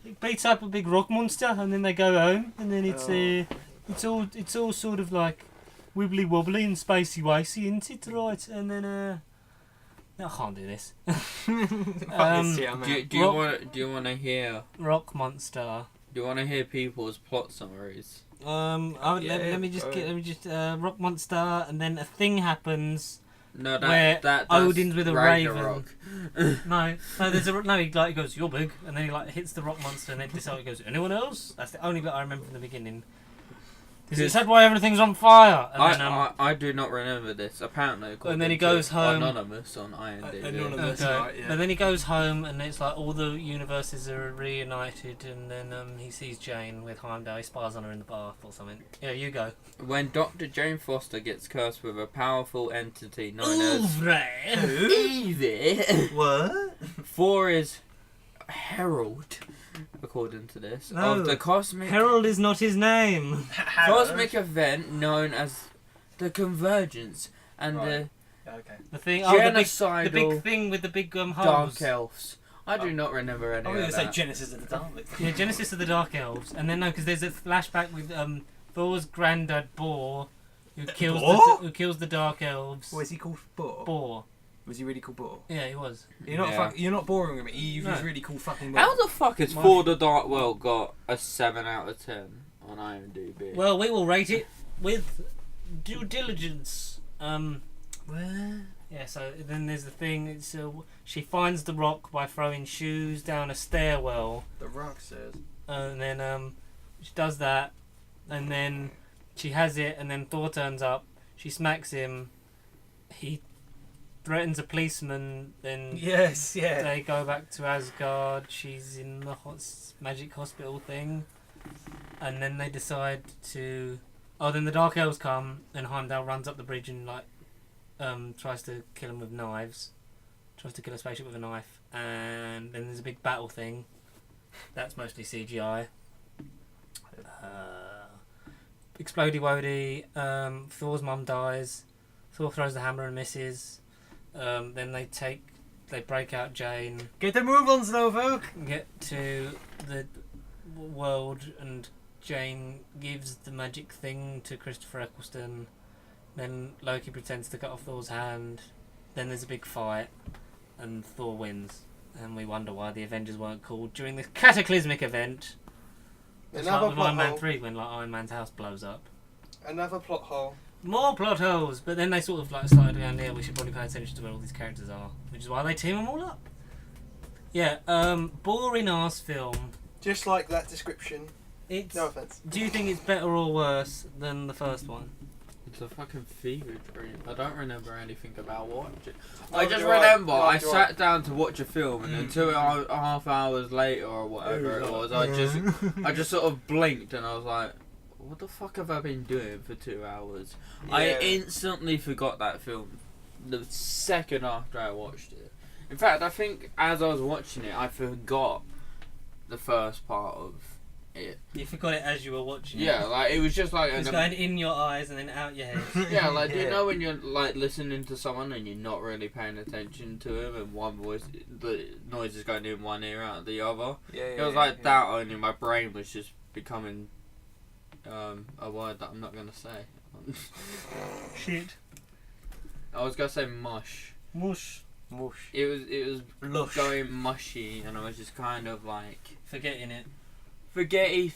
it beats up a big rock monster, and then they go home, and then it's all sort of like wibbly wobbly and spacey wacy, isn't it? Right, and then I can't do this. Do you want to hear? Rock monster. Do you want to hear people's plot summaries? Let me just rock monster, and then a thing happens. No, Where that's Odin's with a Ragnarok. He goes, "You're big," and then he like hits the rock monster, and then he goes, "Anyone else?" That's the only bit I remember from the beginning. Because it said why everything's on fire. And I do not remember this. Apparently, and then he goes home. Anonymous on IMDb. Anonymous, Okay. right, yeah. And then he goes home, and it's like all the universes are reunited, and then he sees Jane with Heimdall. He spies on her in the bath or something. Yeah, you go. When Dr. Jane Foster gets cursed with a powerful entity known as Ouvre. Evie, What? 4 is Herald, according to this, No. of the cosmic Harold is not his name. cosmic event known as the Convergence and Right. Okay. The thing. the Oh, genocidal the big thing with the big hose. Dark Elves. I do not remember any I was of going to say that. Genesis of the Dark. Yeah, Genesis of the Dark Elves, and then no, because there's a flashback with Thor's granddad Bor, who kills the Dark Elves. What is he called? Bor? Bor. Was he really called Bor? Yeah, he was. You're not boring with me. He was No. really cool fucking Bor. How the fuck has For the Dark World got a 7 out of 10 on IMDb? Well, we will rate it with due diligence. Where? Yeah. So then there's the thing. It's she finds the rock by throwing shoes down a stairwell, The Rock says. and then she does that, and then she has it, and then Thor turns up. She smacks him. He threatens a policeman. Then Yes, yeah. they go back to Asgard. She's in the magic hospital thing, and then they decide to. Oh, then the Dark Elves come, and Heimdall runs up the bridge and like tries to kill him with knives. Tries to kill a spaceship with a knife, and then there's a big battle thing. That's mostly CGI. Explodey Wody. Thor's mum dies. Thor throws the hammer and misses. Then they break out Jane, Get the move on, Snowfolk! get to the world, and Jane gives the magic thing to Christopher Eccleston. Then Loki pretends to cut off Thor's hand. Then there's a big fight, and Thor wins. And we wonder why the Avengers weren't called during this cataclysmic event. It's like with Iron Man 3 when like Iron Man's house blows up. Another plot hole. More plot holes, but then they sort of like started going, yeah, we should probably pay attention to where all these characters are, which is why they team them all up. Yeah, boring ass film. Just like that description. It's. No offense. Do you think it's better or worse than the first one? It's a fucking fever dream. I don't remember anything about watching. No, I just do I. remember No, I do I. sat down to watch a film, and then 2.5 hours later or whatever it was, I just sort of blinked and I was like, what the fuck have I been doing for 2 hours? I Yeah. instantly forgot that film the second after I watched it. In fact, I think as I was watching it, I forgot the first part of it. You forgot it as you were watching it. Yeah, like it was just like It's going in your eyes and then out your head. yeah, like do you know when you're like listening to someone and you're not really paying attention to him, and one voice, the noise is going in one ear out the other. Yeah, It was like that, only my brain was just becoming a word that I'm not gonna say. Shit. I was gonna say mush. Mush. Whoosh. It was Lush. going mushy, and I was just kind of like Forgetting it. Spaghetti.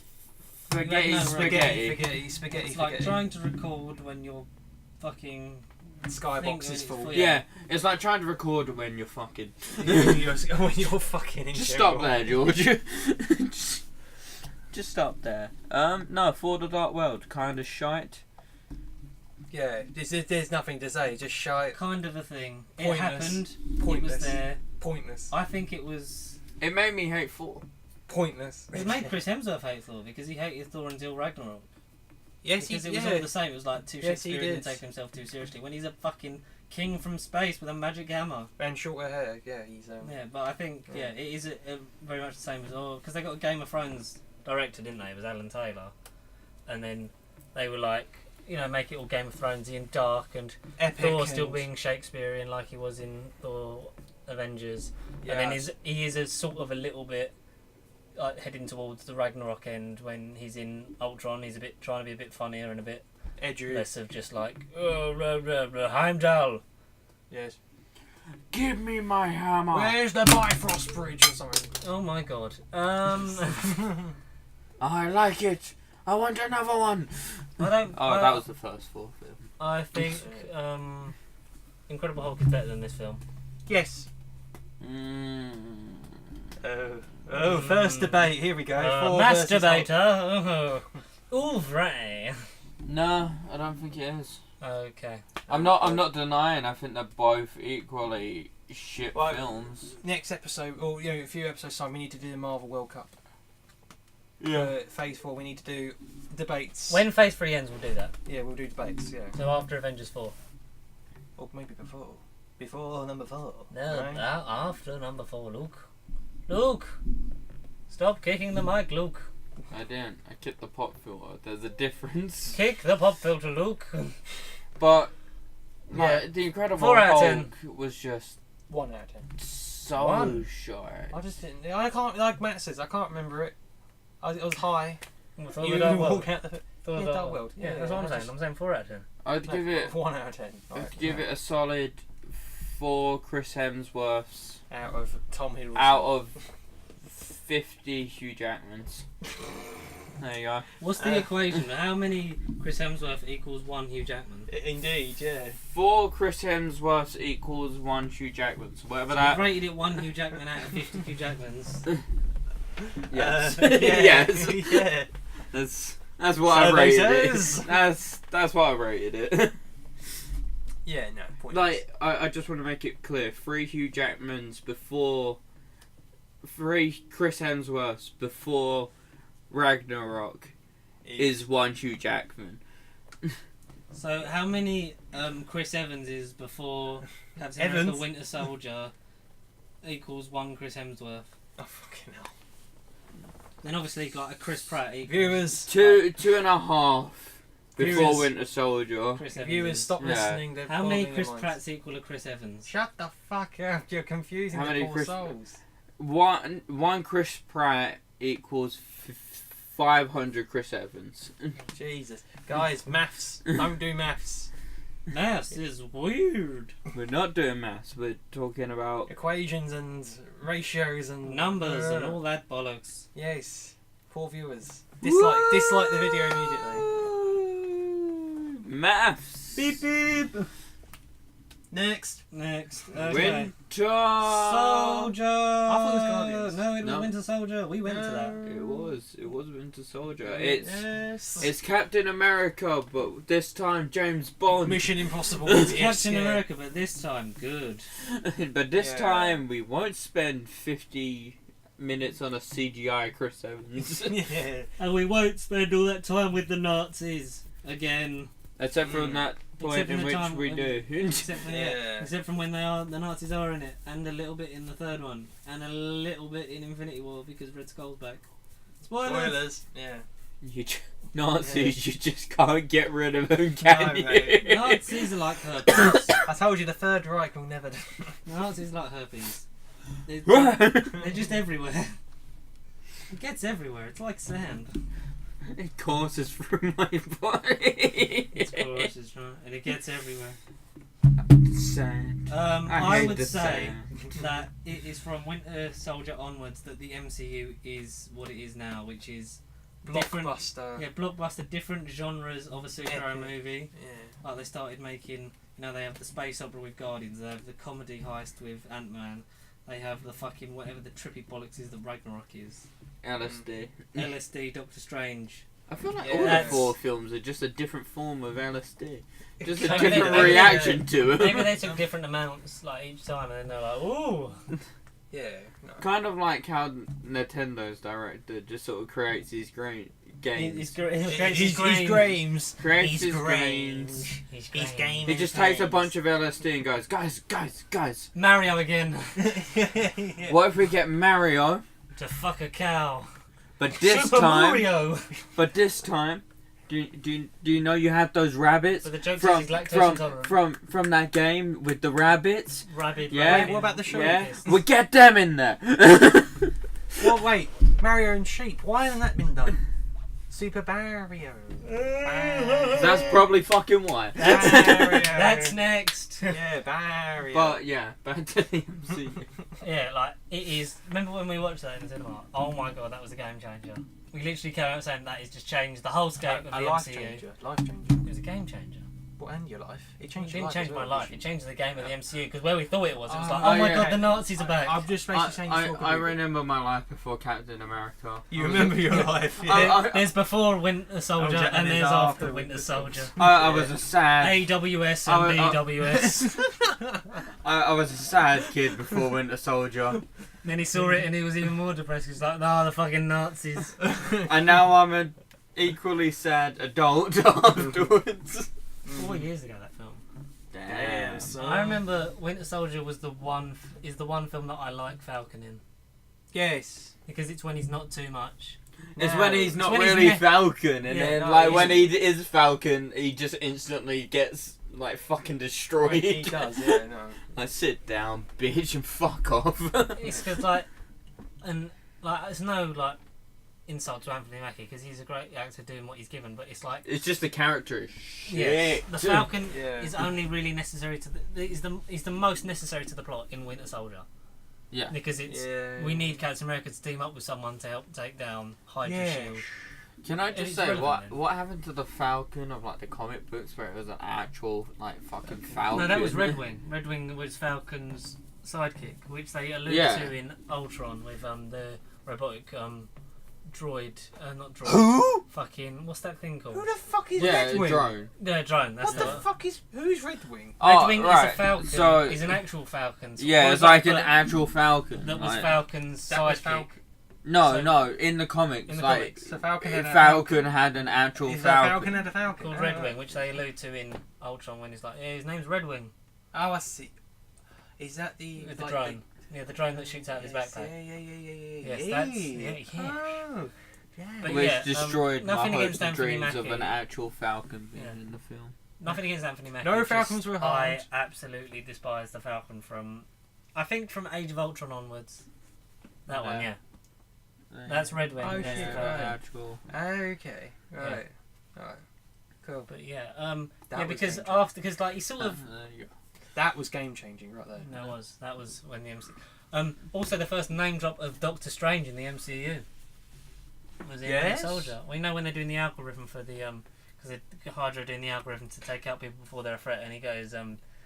It's like trying to record when your fucking Skybox is full. Yeah, it's like trying to record when you're fucking. when you're fucking in Just general. stop there, George. just stop there. No, For the Dark World, kind of shite. Yeah, there's nothing to say. Just shite. Kind of a thing. It Pointless. happened. Pointless. It was there. Pointless. I think it was. It made me hate Thor. Pointless. It made Chris Hemsworth hate Thor because he hated Thor until Ragnarok. Yes, Because he it was all the same. It was like too Yes, he Shakespearean and did. taking himself too seriously. When he's a fucking king from space with a magic hammer. And shorter hair. Yeah, he's Yeah, but I think Yeah. it is very much the same as all because they got a Game of Thrones director, didn't they? It was Alan Taylor, and then they were like, make it all Game of Thronesy and dark, and epic. Thor still being Shakespearean like he was in Thor Avengers, Yeah. and then he is a sort of a little bit like heading towards the Ragnarok end when he's in Ultron. He's a bit trying to be a bit funnier and a bit edgy. less of just like Heimdall. Yes. Give me my hammer. Where's the Bifrost Bridge or something? Oh my god. I like it. I want another one. I don't. Oh, that was the first Thor film. I think Incredible Hulk is better than this film. Yes. Mm. First debate. Here we go. Thor versus Masturbator. Ouvre. No, I don't think it is. Okay. I'm not denying. I think they're both equally shit Well, films. next episode, or a few episodes time, we need to do the Marvel World Cup. Phase 4, we need to do debates. When Phase 3 ends, we'll do that. Yeah, we'll do debates. Yeah. So after Avengers 4. Or maybe before. Before number 4. No, right? after number 4, Luke. Luke! Stop kicking the mic, Luke. I didn't. I kicked the pop filter. There's a difference. Kick the pop filter, Luke. But Yeah. the Incredible 4 out of 10. Hulk was just 1 out of 10. so One. short. I just didn't. I can't. Like Matt says, I can't remember it. I was high. Thor You the Dark World. walk out the. Thor the Yeah, Dark World. Yeah, Yeah, that's what I'm I saying. just- I'm saying 4 out of 10. I'd give it. 1 out of 10. I'd give it a solid 4 Chris Hemsworths out of Tom Hiddleston. out of 50 Hugh Jackmans. There you go. What's the equation? How many Chris Hemsworth equals 1 Hugh Jackman? Indeed, yeah. 4 Chris Hemsworths equals 1 Hugh Jackman. So whatever So that. you've rated it 1 Hugh Jackman out of 50 Hugh Jackmans. Yes. Yeah. Yes. Yeah. That's what I Survey rated says. it. That's what I rated it. Yeah, no, pointless. Like, I just want to make it clear: 3 Hugh Jackmans before, 3 Chris Hemsworths before Ragnarok is 1 Hugh Jackman. So how many Chris Evans is before Captain America Evans? Winter Soldier equals 1 Chris Hemsworth? Oh, fucking hell. Then obviously like a Chris Pratt equals Viewers, 2.5 before Viewers- Winter Soldier. Chris Evans. viewers, is. stop Yeah. listening. They're How many boggling Chris their minds. Pratts equal a Chris Evans? Shut the fuck up! You're confusing How the many poor Chris- souls. One Chris Pratt equals 500 Chris Evans. Jesus, guys, maths. Don't do maths. Maths is weird. We're not doing maths. We're talking about Equations and ratios and Numbers and all that bollocks. Yes, poor viewers. Dislike the video immediately. Maths. Beep beep. Next. Next. Winter Okay. Soldier. I thought it was Guardians. No, it was No. Winter Soldier. We went to that. It was Winter Soldier. Yes. It's Captain America, but this time James Bond. Mission Impossible. It's Yes, Captain yeah. America, but this time good. But this Yeah. time we won't spend 50 minutes on a CGI Chris Evans. Yeah. And we won't spend all that time with the Nazis again. Except from that point Except in from the which time we when- do. Except from Yeah. except from when the Nazis are in it, and a little bit in the third one, and a little bit in Infinity War because Red Skull's back. Spoilers. Spoilers. Yeah. Nazis, you just can't get rid of them, can No, you? mate. Nazis are like herpes. I told you the Third Reich will never. Nazis are like herpes. They're just everywhere. It gets everywhere. It's like sand. It courses through my body. It's porous, it's right, and it gets everywhere. sad. I hate would the say sand. that it is from Winter Soldier onwards that the MCU is what it is now, which is different. Blockbuster. Yeah, blockbuster, different genres of a superhero Epic. movie. Yeah. Like they started making, they have the space opera with Guardians, they have the comedy heist with Ant-Man, they have the fucking whatever the trippy bollocks is that Ragnarok is. LSD. LSD, Doctor Strange. I feel like Yeah, all the that's- 4 films are just a different form of LSD. Just a Maybe different they- reaction to it. Maybe they took different amounts like each time, and then they're like, ooh. Yeah. No. Kind of like how Nintendo's director just sort of creates these great games. He's He's Grames. Grames. Creates He's his Grames. games. He's He's Grames. game. He just takes a bunch of LSD and goes, guys. Mario again. Yeah. What if we get Mario? To fuck a cow. But this Super time, Mario. do you know you had those rabbits But the joke from is he's lactose intolerant. from that game with the rabbits? Rabid. Yeah. Rabid. Wait, what about the show? Yeah, we get them in there. Well, wait. Mario and sheep. Why hasn't that been done? Super Mario. That's probably fucking why. That's next. Yeah, Mario. But yeah, back to the MCU. Yeah, like it is. Remember when we watched that in the cinema? Oh my god, that was a game changer. We literally came out saying that has just changed the whole scope of a the life MCU. changer. Life changer. It was a game changer. What, and your life? It It changed your didn't life change as my well, life. It didn't changed the game of the MCU because where we thought it was like, Oh, oh my yeah. god, the Nazis are back. I've just basically saying you I remember my life before Captain America. You remember your life, I- yeah. There's before Winter Soldier Soldier, and there's after Winter Soldier. I was a sad. AWS I- and BWS. I was a sad kid before Winter Soldier, Then he saw it and he was even more depressed. He was like, nah, the fucking Nazis. and now I'm an equally sad adult afterwards. 4 years ago, that film. Damn, son. I remember Winter Soldier was the one film that I like Falcon in. Yes. Because it's when he's not too much. It's No. when he's not when he's really ne- Falcon, and Yeah, then no, like he's- when he is Falcon, he just instantly gets like fucking destroyed. He does, yeah, no. Like sit down, bitch, and fuck off. It's because it's no like insult to Anthony Mackie because he's a great actor doing what he's given, but it's like It's just the character is yes, shit. the Falcon Yeah. is only really necessary to is the most necessary to the plot in Winter Soldier. Yeah. Because it's Yeah. we need Captain America to team up with someone to help take down Hydra Yeah. Shield. Can I It's just say relevant, what happened to the Falcon of like the comic books where it was an actual like fucking Falcon? No, that was Red Wing. Red Wing was Falcon's sidekick, which they allude Yeah. to in Ultron with the robotic droid, not droid. Who? Fucking what's that thing called? Who the fuck is Yeah, Red Wing? drone. Yeah, drone. That's What the it. fuck is... Who's Red Wing? Red Wing is a right. Falcon. So He's an actual Falcon. yeah, it's like an actual Falcon. That was like- Falcon's That was sidekick. Falcon. No, so- no, in the comics, In the like comics. So Falcon had a Falcon had an actual Is Falcon. a Falcon had a Falcon? Called Oh, Red right. Wing, which they allude to in Ultron when he's like, yeah, his name's Red Wing. Oh, I see. Is that the... With the like, drone. Yeah, the drone that shoots out of his Yes, backpack. Yeah. Yes, that's- yeah. Oh, yeah. But Which yeah, destroyed my nothing hopes against and Anthony dreams of Mackie. an actual Falcon being Yeah. in the film. Nothing against Anthony Mackie. No just Falcons were hard. I absolutely despise the Falcon from, I think from Age of Ultron onwards. That one, yeah. That's Red Wing. Oh, That's shit, the Yeah, Falcon. right. actual. Okay, right. Alright. Cool. But yeah, That yeah, was because game-changing. because like he sort of There you go. That was game changing right there. that was when the MCU. Also the first name drop of Doctor Strange in the MCU was in Yes? Winter Soldier. Well, you know when they're doing the algorithm for the because Hydra are doing the algorithm to take out people before they're a threat, and he goes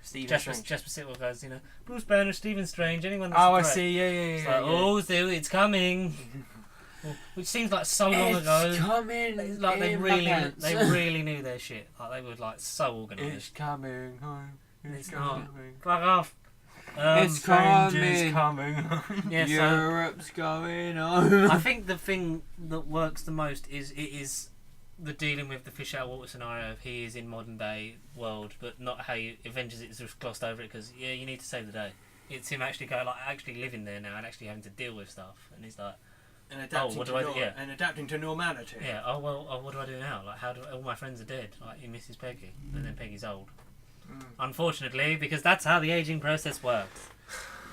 Stephen Jasper Strange. Sitwell goes, Bruce Banner, Stephen Strange, anyone that's Oh, a I threat. see. Yeah. It's like, oh, it's coming. Which seems like so long ago. It's coming. It's like they in my really, pants. they really knew their shit. Like they were like so It's organised. coming home. It's not. coming. Fuck off. It's Strange coming. is coming home. Yeah, so Europe's going on. I think the thing that works the most is the dealing with the fish out of water scenario. If he is in modern day world, but not how you Avengers it's just glossed over it because you need to save the day. It's him actually actually living there now and actually having to deal with stuff, and he's like, And adapting, what to do I do? Yeah. and adapting to normality. yeah, what do I do now? Like, how do all my friends are dead? Like, he misses Peggy, and then Peggy's old. Unfortunately, because that's how the aging process works.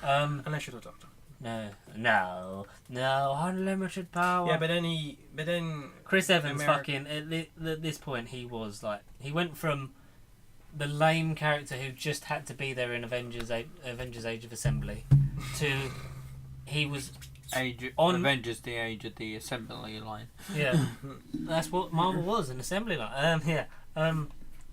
Unless you're the Doctor. No, unlimited power. Yeah, but then Chris Evans, America- fucking at this point, he was like he went from the lame character who just had to be there in Avengers Age of Assembly, to he was on Avengers: The Age of the Assembly line. Yeah, that's what Marvel was, an assembly line.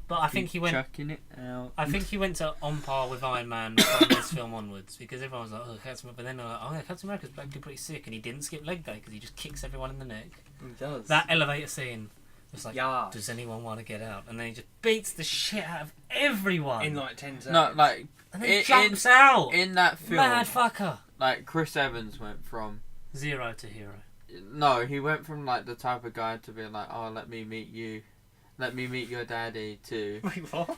But I think he went. Chucking it out. I think he went to on par with Iron Man from this film onwards, because everyone was like, "Oh, Captain," but then they're like, "Oh, yeah, Captain America's actually pretty sick," and he didn't skip leg day because he just kicks everyone in the neck. He does. That elevator scene was like, Yeah. "Does anyone want to get out?" And then he just beats the shit out of everyone. In like 10 seconds. No, like and then jumps out. in that film. Mad fucker. Like Chris Evans went from 0 to hero. No, he went from like the type of guy to be like, "Oh, let me meet you, let me meet your daddy," to Wait, what?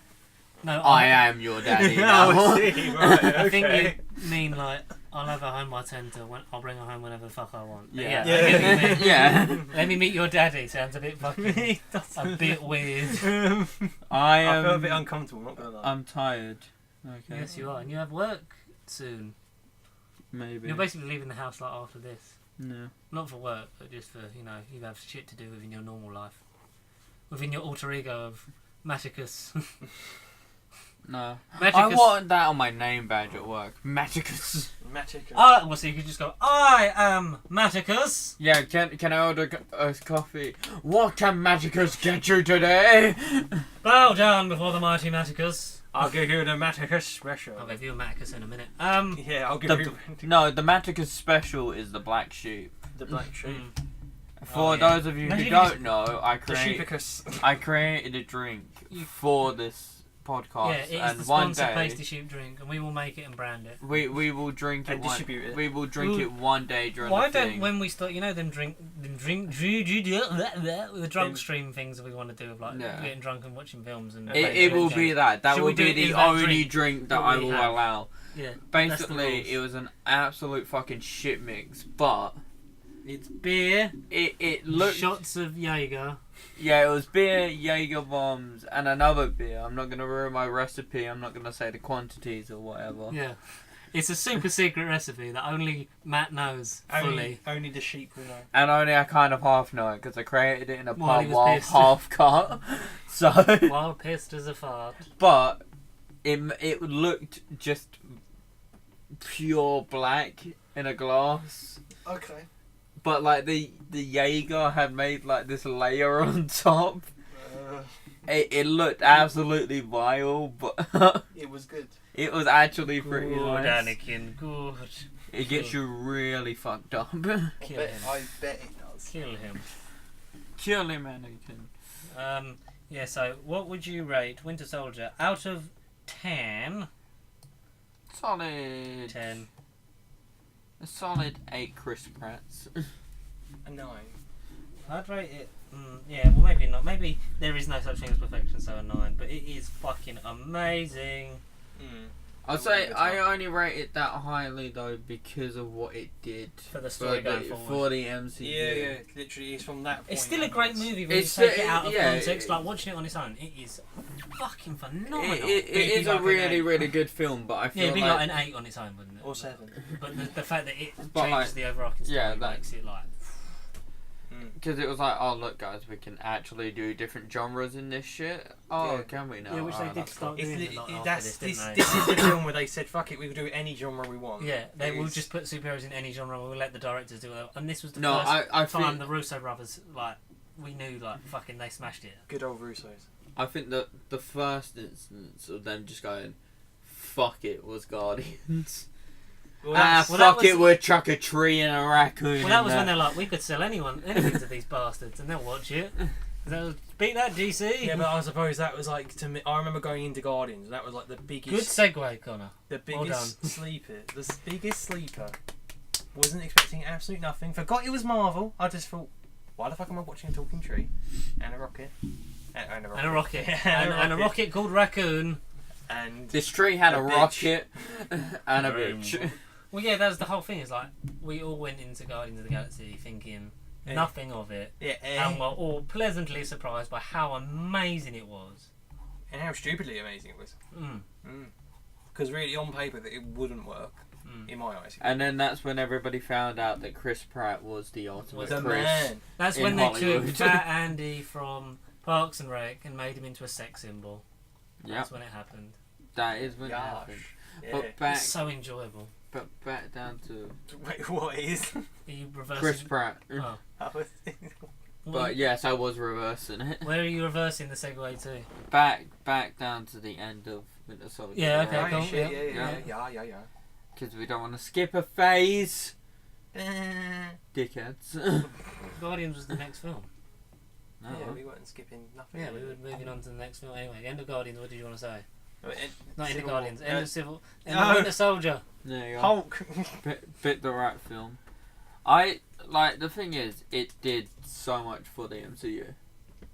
No, I am your daddy now. Oh, I see. Right, okay. I think you mean like I'll have her home by 10 to I'll bring her home whenever the fuck I want. But Yeah. I get what you mean. Yeah. Let me meet your daddy sounds a bit fucking a bit weird. I I am. feel a bit uncomfortable, not gonna lie. I'm tired. Okay. Yes, you are, and you have work soon. Maybe. You're basically leaving the house like after this. No. Not for work, but just for, you have shit to do within your normal life. Within your alter ego of Maticus. No. Maticus. I want that on my name badge at work. Maticus. Magic. Well, so you could just go, I am Maticus. Yeah, can I order a coffee? What can Magicus get you today? Bow down before the mighty Maticus. I'll give you the Maticus special. I'll give you a Maticus in a minute. Yeah, I'll give you No, the Magicus special is the black sheep. the black sheep. For yeah. those of you Imagine who you don't just- know, The sheepicus. I created a drink for this podcast, Yeah, it is and the one sponsored day Pasty Sheep drink, and we will make it and brand it. we will drink it. And distribute it. We will drink it one day during Why the don't thing. when we start, them the drunk stream things that we want to do of like Yeah. getting drunk and watching films and It will be that. That Should will we do be it the in that only drink drink that that I we will have? allow. Yeah. Basically, rules. it was an absolute fucking shit mix, but It's beer, it looked. shots of Jaeger. Yeah, it was beer, Jaeger bombs, and another beer. I'm not gonna ruin my recipe. I'm not gonna say the quantities or whatever. Yeah. It's a super secret recipe that only Matt knows fully. Only the sheep will know. And only I kind of half know it because I created it in a While he pub was while pissed. half cut. So, While pissed as a fart. but it looked just pure black in a glass. Okay. But like the Jaeger had made like this layer on top. It looked absolutely vile, but It was good. it was actually pretty Good, nice. Anakin, good. It gets you really fucked up. Kill him. I bet it does. Kill him. Kill him, Anakin. Yeah, so what would you rate Winter Soldier out of 10? Solid. 10. A solid 8 Chris Pratts. A 9. I'd rate it. Yeah, well, maybe not. Maybe there is no such thing as perfection, so a 9. But it is fucking amazing. I'd say I only rate it that highly though because of what it did For the story going forward. for the MCU. Yeah, literally, it's from that point. It's still a great onwards. movie when you It's take still- it out of yeah, context. Like watching it on its own, it is fucking phenomenal. It is a like really, an really good film, but I yeah, feel it'd be like, like an 8 on its own, wouldn't it? Or 7. But the fact that it But changes the overarching story yeah, that- makes it like. because it was like, oh look guys, we can actually do different genres in this shit. Oh, Yeah. can we now? Yeah, which Oh, they did that's start It's doing li- a lot after that's this, didn't this they? is the film where they said, fuck it, we can do any genre we want. Yeah, It we'll is- just put superheroes in any genre. We'll let the directors do it. And this was the No, first I time think the Russo brothers, like, we knew, like, fucking they smashed it. Good old Russos. I think that the first instance of them just going, fuck it, was Guardians. Well, that Fuck was- it, we'll chuck a tree and a raccoon. Well, that in was there. when they're like, we could sell anything to these bastards, and they'll watch it. That was, beat that, DC. yeah, but I suppose that was like, to me, I remember going into Guardians, and that was like the Good biggest, segue, Connor. the Well biggest sleeper. Biggest sleeper. Wasn't expecting absolute nothing. Forgot it was Marvel. I just thought, why the fuck am I watching a talking tree? And a rocket. And a rocket. And a rocket. And and a rocket called Raccoon. And This tree had a A bitch. rocket and a bitch. Well, yeah, that was the whole thing. Is like, we all went into Guardians of the Galaxy thinking Yeah. nothing of it. yeah, And were all pleasantly surprised by how amazing it was. and how stupidly amazing it was. Mm. Because really, on paper, that it wouldn't work Mm. in my eyes. And then that's when everybody found out that Chris Pratt was the ultimate Was the Chris. man. That's In when they Hollywood. took Fat Andy from Parks and Rec and made him into a sex symbol. That's when it happened. That is when it happened. Yeah. But back, It's so enjoyable. back down to Wait, what is? Are you reversing? Chris Pratt. Oh. But yes, I was reversing it. Where are you reversing the segue to? Back down to the end of Winter Soldier. Yeah, okay, Oh, cool. shit, Yeah. yeah. Because we don't want to skip a phase. Dickheads. Guardians was the next film. No. Yeah, we weren't skipping nothing. Yeah, we were moving on to the next film. Anyway, end of Guardians. What did you want to say? Not end of Civil Guardians. War. End of Civil. End No. of Winter Soldier. There you go. Hulk. Bit the right film. I like the thing is, it did so much for the MCU.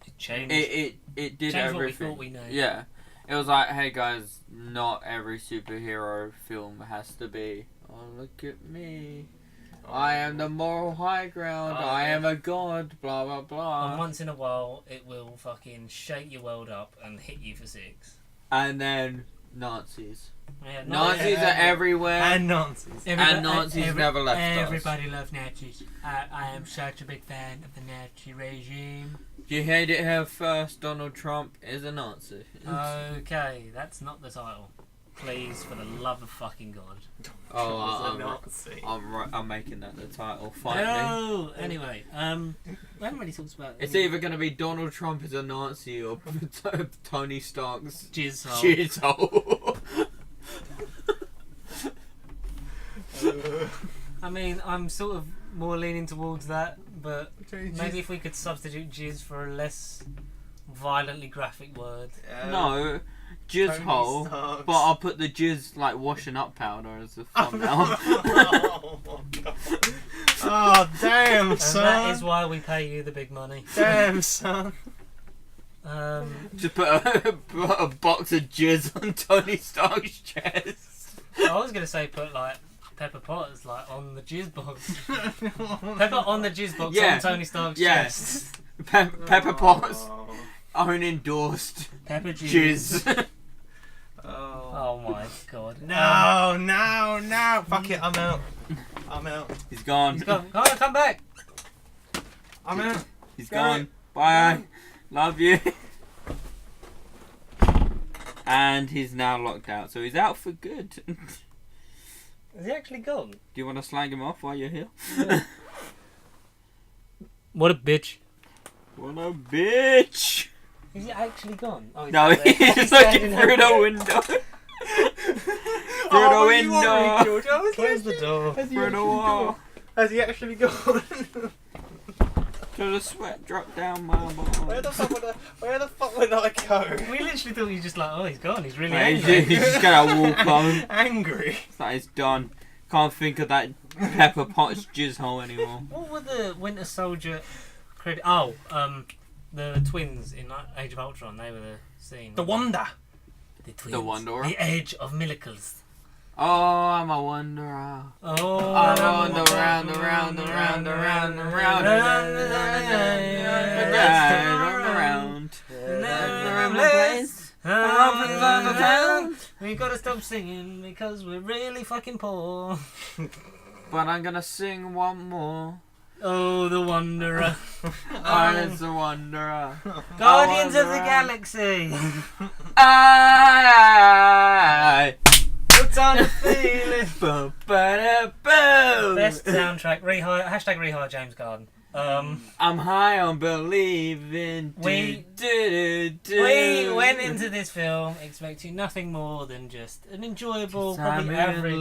It changed. It did changed everything. what we thought we knew. Yeah, it was like, hey guys, not every superhero film has to be. Oh, look at me! I am the moral high ground. Oh, I yeah. am a god. Blah blah And blah. once in a while, it will fucking shake your world up and hit you for six. And then Nazis. Yeah, Nazis are everywhere. And Nazis. And Nazis never left us. Everybody loves Nazis. I am such a big fan of the Nazi regime. You heard it here first. Donald Trump is a Nazi. Okay, that's not the title. Please, for the love of fucking God. Oh, I'm making that the title. Fight me. No! Anyway, we haven't really talked about It's either going to be Donald Trump is a Nazi or Tony Stark's Jizzhole. shithole. I mean, I'm sort of more leaning towards that, but maybe if we could substitute jizz for a less violently graphic word. No, jizz hole. But I'll put the jizz like washing up powder as the thumbnail. Oh, damn, And son. that is why we pay you the big money. Damn, son. Just put a box of jizz on Tony Stark's chest. I was going to say put like Pepper Potter's like on the jizz box. Pepper on the jizz box Yeah. on Tony Stark's Yeah. chest. Pepper Potts own endorsed Pepper jizz. jizz. Oh my god. No. Fuck it, I'm out. He's gone. He's gone. Come back. I'm out. He's gone. Bye. Love you. And he's now locked out, so he's out for good. Do Is he actually gone? you want to slag him off while you're here? What a bitch. What a bitch! Is he actually gone? Oh, No, not there. he's just looking through the window. Through the window. Close the door. Through the wall. Has he actually gone? Till the sweat dropped down my body. Where the fuck would I go? We literally thought you just like, oh, he's gone. He's really Mate, angry. he's just gonna walk on. Angry. It's like it's done. Can't think of that Pepper Potts jizz hole anymore. What were the Winter Soldier credit? Oh, the twins in Age of Ultron. They were the scene. The Wonder. The twins. The Wanderer. The Age of Miracles. Oh, I'm a wanderer. Oh, I wander around, around, around, around, around, around. We gotta stop singing because we're really fucking poor. But I'm gonna sing one more. Oh, the Wanderer. I'm the wanderer. Guardians of the Wanderer. Galaxy. I. What's on the feeling? Best soundtrack. Hashtag rehire James Garden. I'm high on believing. We went into this film expecting nothing more than just an enjoyable, probably average.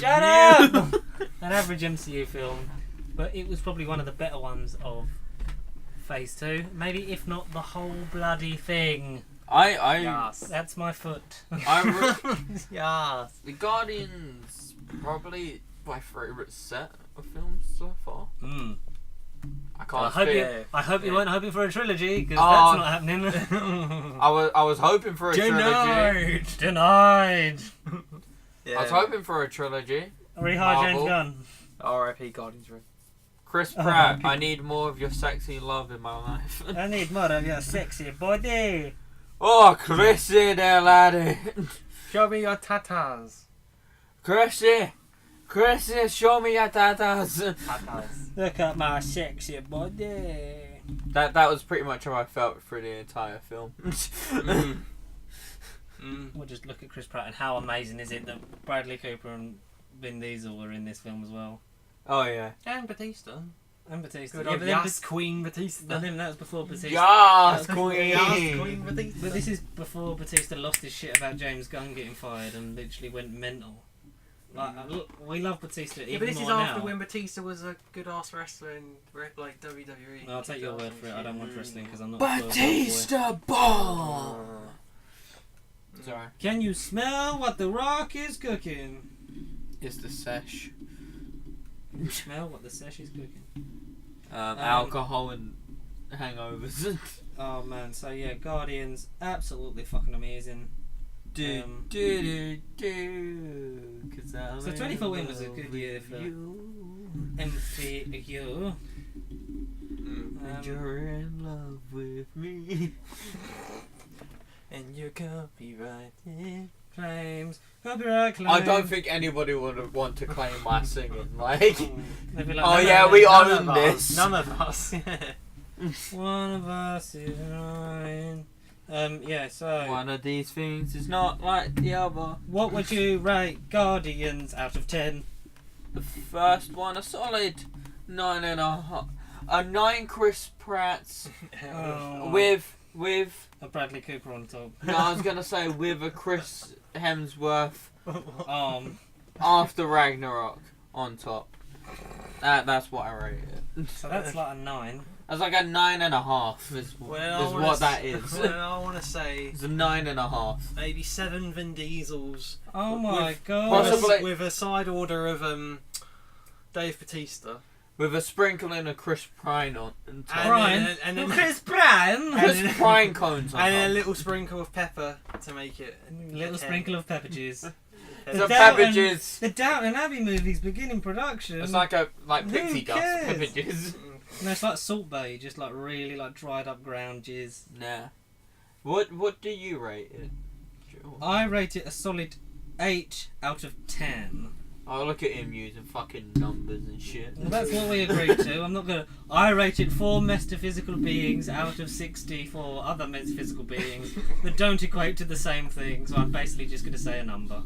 Shut up! An average MCU film, but it was probably one of the better ones of Phase 2. Maybe if not the whole bloody thing. Yes. That's my foot. Yes. The Guardians probably my favourite set of films so far. Mm. I I can't hope speak. you weren't hoping for a trilogy, because Oh. that's not happening. I was hoping for a trilogy. Denied. Yeah. I was hoping for a trilogy. Rehire James Marvel. Gunn. R.I.P. Guardians Room. Chris Pratt, I need more of your sexy love in my life. I need more of your sexy body. Oh, Chrissy there, laddie. Show me your tatas. Chrissy, show me your tatas. Tatas. Look at my sexy body. That was pretty much how I felt through the entire film. we'll just look at Chris Pratt and how amazing is it that Bradley Cooper and Vin Diesel were in this film as well. Oh yeah. And Batista. And Batista. Good Yeah, old but then Yas Queen Batista. But then that was before Batista. Yes, Yas Queen. Queen Batista. But this is before Batista lost his shit about James Gunn getting fired and literally went mental. Like, we love Batista even Yeah, but this is more after now. when Batista was a good ass wrestler in like WWE. I'll take your word for it. I don't watch wrestling because I'm not. Batista Ball. Sorry. Can you smell what The Rock is cooking? It's the sesh. Can you smell what the sesh is cooking? Alcohol and hangovers. Oh man, so yeah, Guardians, absolutely fucking amazing. Do, Um, do, do, 'cause I'm So in 2014 was a love good year with for you. MCU. And you're in love with me. And your copyright Claims, copyright claims. I don't think anybody would want to claim my singing. Like, They'd be like, oh "No, yeah, no, we no, own this. None of us. one of us is mine." Yeah. So, One of these things is not like the other. what would you rate Guardians out of 10? The first one, a solid 9.5. A 9 Chris Pratt's Oh, with a Bradley Cooper on top. no, I was gonna say with a Chris Hemsworth after Ragnarok on top. That's what I rate it. So that's like a 9. That's like a 9.5 is what that is. Well, I want to say It's a 9.5. maybe 7 Vin Diesels. Oh my god. Possibly- With a side order of Dave Batista. With a sprinkling of Chris Pine on top. Brian? And then Chris Brown. Chris Pine cones on and then a top. little sprinkle of pepper to make it. Little sprinkle of pepper juice. The Downton- peppages. The Downton Abbey movie's beginning production. It's like pixie Who dust. cares? Peppages. No, it's like Salt Bay, just like really like dried up ground jizz. Nah. What do you rate it? I rate it a solid 8 out of 10. Oh, look at him using fucking numbers and shit. Well, that's what we agreed to. I'm not gonna. I rated 4 metaphysical beings out of 64 other metaphysical beings that don't equate to the same thing. So I'm basically just gonna say a number.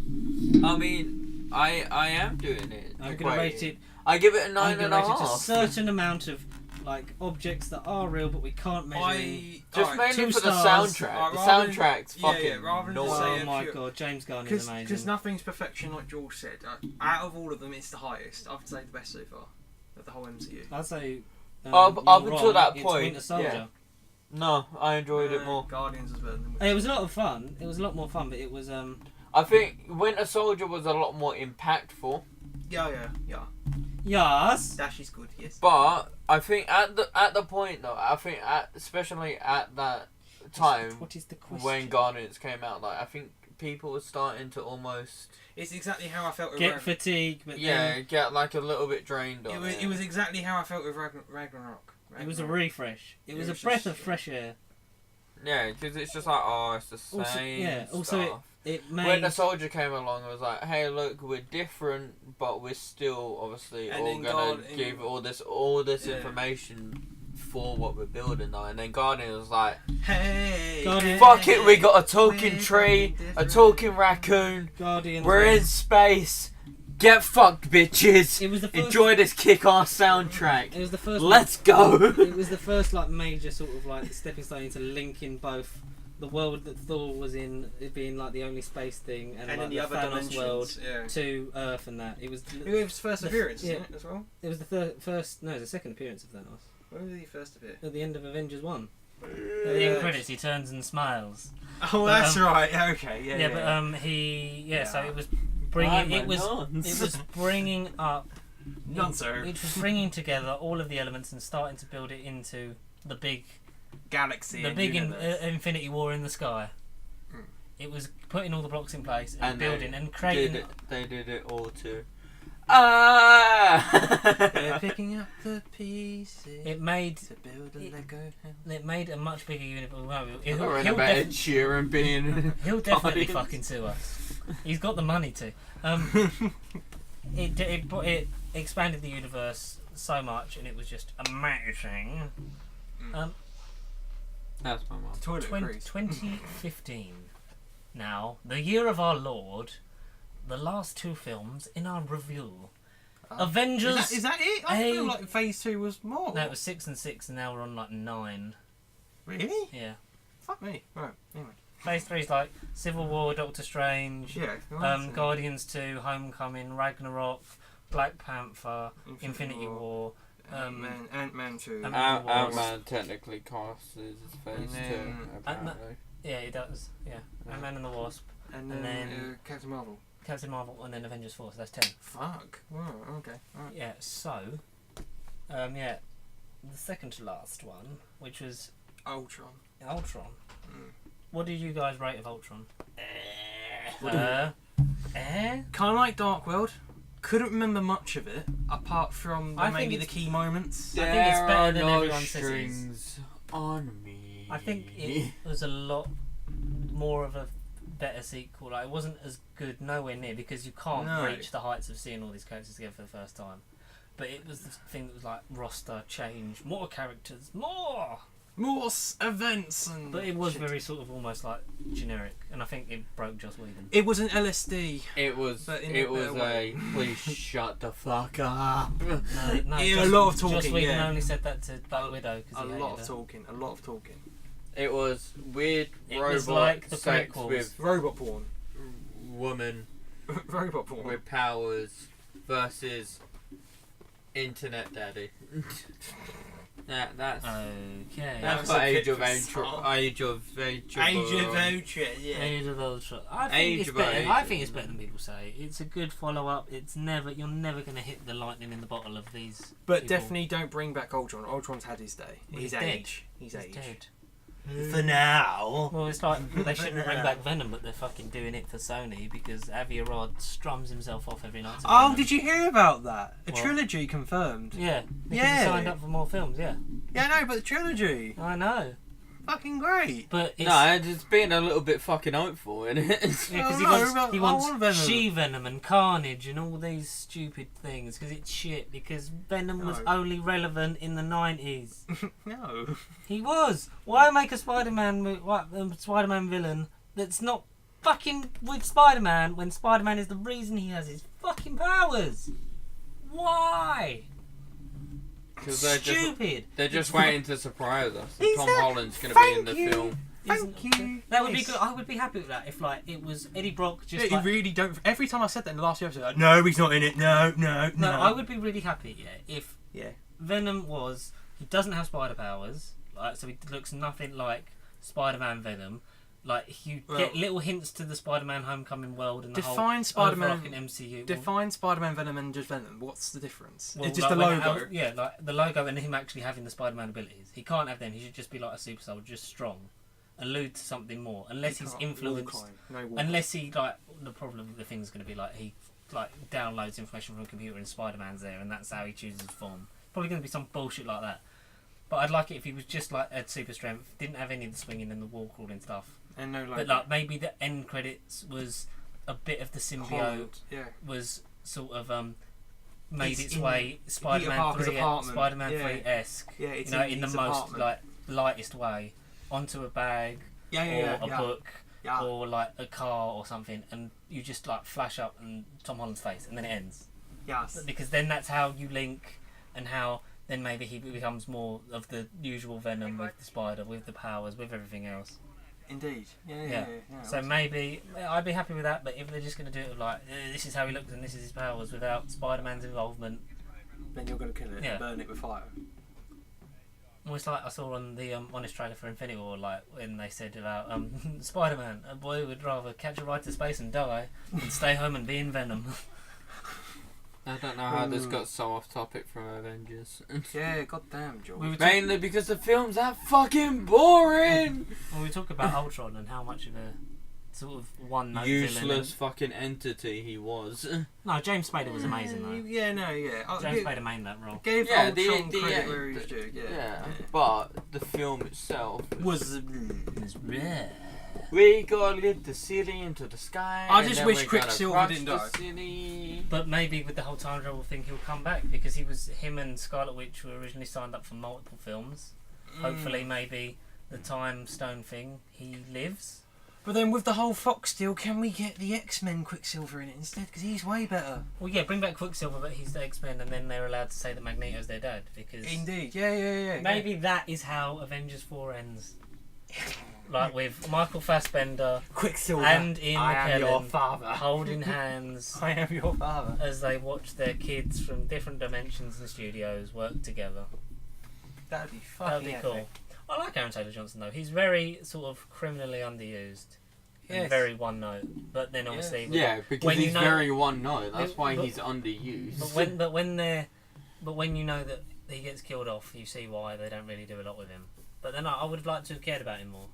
I mean, I am doing it. I'm gonna rate it. I give it a I'm gonna rate it a 9.5. certain amount of like objects that are real but we can't measure. in. Just mainly 2 for the stars. soundtrack. The Rather than- soundtrack's yeah, fucking rather than noise. say Oh if my you- god, James Gunn is amazing. Because nothing's perfection, like George said. Out of all of them, it's the highest. I would say the best so far of the whole MCU. I'd say. Up you're until wrong, that it's point, Winter Soldier. yeah. No, I enjoyed it more. Guardians was better than It was a lot of fun. It was a lot more fun, but it was I think Winter Soldier was a lot more impactful. Yeah. Yes. Dash is good, yes. But I think at the point though, I think especially at that time What is the question? when Guardians came out, like I think people were starting to almost It's exactly how I felt with Get fatigue, but get like a little bit drained on It was exactly how I felt with Ragnarok. it was a refresh. It was a was breath just- of fresh air. Yeah, because it's just like, oh, it's the same Also- yeah, also stuff. It made When the soldier came along, it was like, hey, look, we're different, but we're still obviously And all then gonna God- give all this Yeah. information for what we're building though. And then Guardian was like, Hey, Guardian- fuck it, we got a talking we're tree, fucking a different. talking raccoon, Guardians. we're in space, get fucked, bitches. It was the first. Enjoy this kick-ass soundtrack. It was the first. Let's go. It was the first like major sort of like stepping stone into linking both the world that Thor was in, it being like the only space thing, and, And like then the other Thanos dimensions. world Yeah. to Earth and that. It was. It was his first appearance, yeah. isn't it, as well? It was the first. No, it was the second appearance of Thanos When did he first appear? at the end of Avengers 1. At the end credits, he turns and smiles. Oh, But, that's right. Okay, Yeah, but so it was bringing. It was bringing up. Nonso. It was bringing together all of the elements and starting to build it into the big Galaxy. the and big universe. Infinity War in the sky. It was putting all the blocks in place and, And building they and creating. They did it all too. They're picking up the pieces It made to build a Lego house. it made a much bigger universe. Well, Or in about Ed Sheeran being. he'll definitely Guardians. fucking sue us. He's got the money to. It expanded the universe so much, and it was just amazing. That's my mom. Toilet 20, grease. 2015. now, the year of our Lord, the last 2 films in our review. Avengers... Is that it? I feel like Phase 2 was more. No, it was 6 and 6, and now we're on like 9. Really? Yeah. Fuck me. Right, anyway. Phase 3 is like Civil War, Doctor Strange, Yeah. Guardians 2, Homecoming, Ragnarok, Black Panther, Infinity War, Ant-Man 2. Ant-Man technically counts as Phase 2, apparently. Yeah, it does. Yeah. Ant-Man and the Wasp, and and then then Captain Marvel. Captain Marvel, and then Avengers 4, so that's 10. Fuck. Oh, okay. Right. Yeah, so, the second to last one, which was Ultron. Ultron. Mm. What did you guys rate of Ultron? Kind of like Dark World. Couldn't remember much of it, apart from maybe the key moments. I think it's better than no everyone says it is. strings on me. I think it was a lot more of a better sequel. Like, it wasn't as good, nowhere near, because you can't reach the heights of seeing all these characters together for the first time. But it was the thing that was like roster change, more characters, more events and. But it was very sort of almost like generic, and I think it broke Joss Whedon. It was an LSD. It was. It was a. Please shut the fuck up. No, a lot of talking. Joss Whedon only said that to Black Widow because a lot of talking. It was weird was robot like the sex prequels. with Robot porn. woman Robot porn. with powers versus internet daddy. That's okay. That's That what was a Age bit of Ultron. Age of Ultron. Yeah. Age of Ultron. I think it's better than people say. It's a good follow-up. You're never going to hit the lightning in the bottle of these. But people. definitely don't bring back Ultron. Ultron's had his day. Well, He's dead. age. He's dead. For now. Well, it's like they shouldn't bring back Venom, but they're fucking doing it for Sony because Avi Arad strums himself off every night. Oh, Venom. did you hear about that? A What? trilogy confirmed. Yeah. Because Yeah. he signed up for more films. Yeah. Yeah, no, but the trilogy. I know. Fucking great. But it's, No, it's been a little bit fucking hopeful, isn't it? yeah, because he wants She-Venom and Carnage and all these stupid things because it's shit. Because Venom was only relevant in the 90s. No. He was. Why make a Spider-Man Spider-Man villain that's not fucking with Spider-Man when Spider-Man is the reason he has his fucking powers? Why? Stupid. They're just waiting to surprise us. He's Tom a- Holland's going to be in the Thank you. film. Thank you. That would be good. I would be happy with that if it was Eddie Brock just You really don't. Every time I said that in the last episode, like, no, he's not in it. No. No, I would be really happy, if Yeah. Venom he doesn't have spider powers, so he looks nothing like Spider-Man Venom. Like, you get little hints to the Spider-Man Homecoming world and the whole Spider-Man MCU. Define Spider-Man Venom and just Venom. What's the difference? Well, It's just like the when logo. like the logo and him actually having the Spider-Man abilities. He can't have them. He should just be like a super soldier, just strong. Allude to something more, unless he's influenced. Unless he the problem with the thing is going to be he downloads information from a computer and Spider-Man's there, and that's how he chooses his form. Probably going to be some bullshit like that. But I'd like it if he was just had super strength, didn't have any of the swinging and the wall crawling stuff. And no logo. But maybe the end credits was a bit of the symbiote was sort of made its way Spider-Man 3-esque. Yeah, it's in the most lightest way onto a bag or a book or a car or something, and you just flash up and Tom Holland's face, and then it ends. Yes. Because then that's how you link, and how then maybe he becomes more of the usual Venom with the spider, with the powers, with everything else. Indeed. Yeah. So maybe I'd be happy with that, but if they're just going to do it this is how he looks and this is his powers without Spider-Man's involvement, then you're going to kill it and burn it with fire. Well, it's I saw on the Honest trailer for Infinity War, when they said about Spider-Man, a boy would rather catch a ride to space and die than stay home and be in Venom. I don't know how this got so off topic from Avengers. Yeah, goddamn, George. Mainly because the films are fucking boring. When we talk about Ultron and how much of a sort of one-note useless fucking entity he was. No, James Spader was amazing though. James Spader made that role. Gave Ultron credit where he's due. Yeah, but the film itself was rare. We gotta lift the city into the sky. I just wish Quicksilver didn't die. But maybe with the whole time travel thing, he'll come back because him and Scarlet Witch were originally signed up for multiple films. Hopefully, maybe the Time Stone thing, he lives. But then with the whole Fox deal, can we get the X-Men Quicksilver in it instead? Because he's way better. Well, yeah, bring back Quicksilver, but he's the X-Men, and then they're allowed to say that Magneto's their dad, because... Indeed, yeah. Maybe that is how Avengers 4 ends. Like, with Michael Fassbender Quicksilver and Ian I am your McKellen father. holding hands I am your father. as they watch their kids from different dimensions and studios work together. That'd be That would fucking be cool. epic. I like Aaron Taylor-Johnson, though. He's very sort of criminally underused. And Yes. very one note. But then obviously... Yeah, because when you he's know- very one note. That's why but- he's underused. But when you know that he gets killed off, you see why they don't really do a lot with him. But then I would have liked to have cared about him more.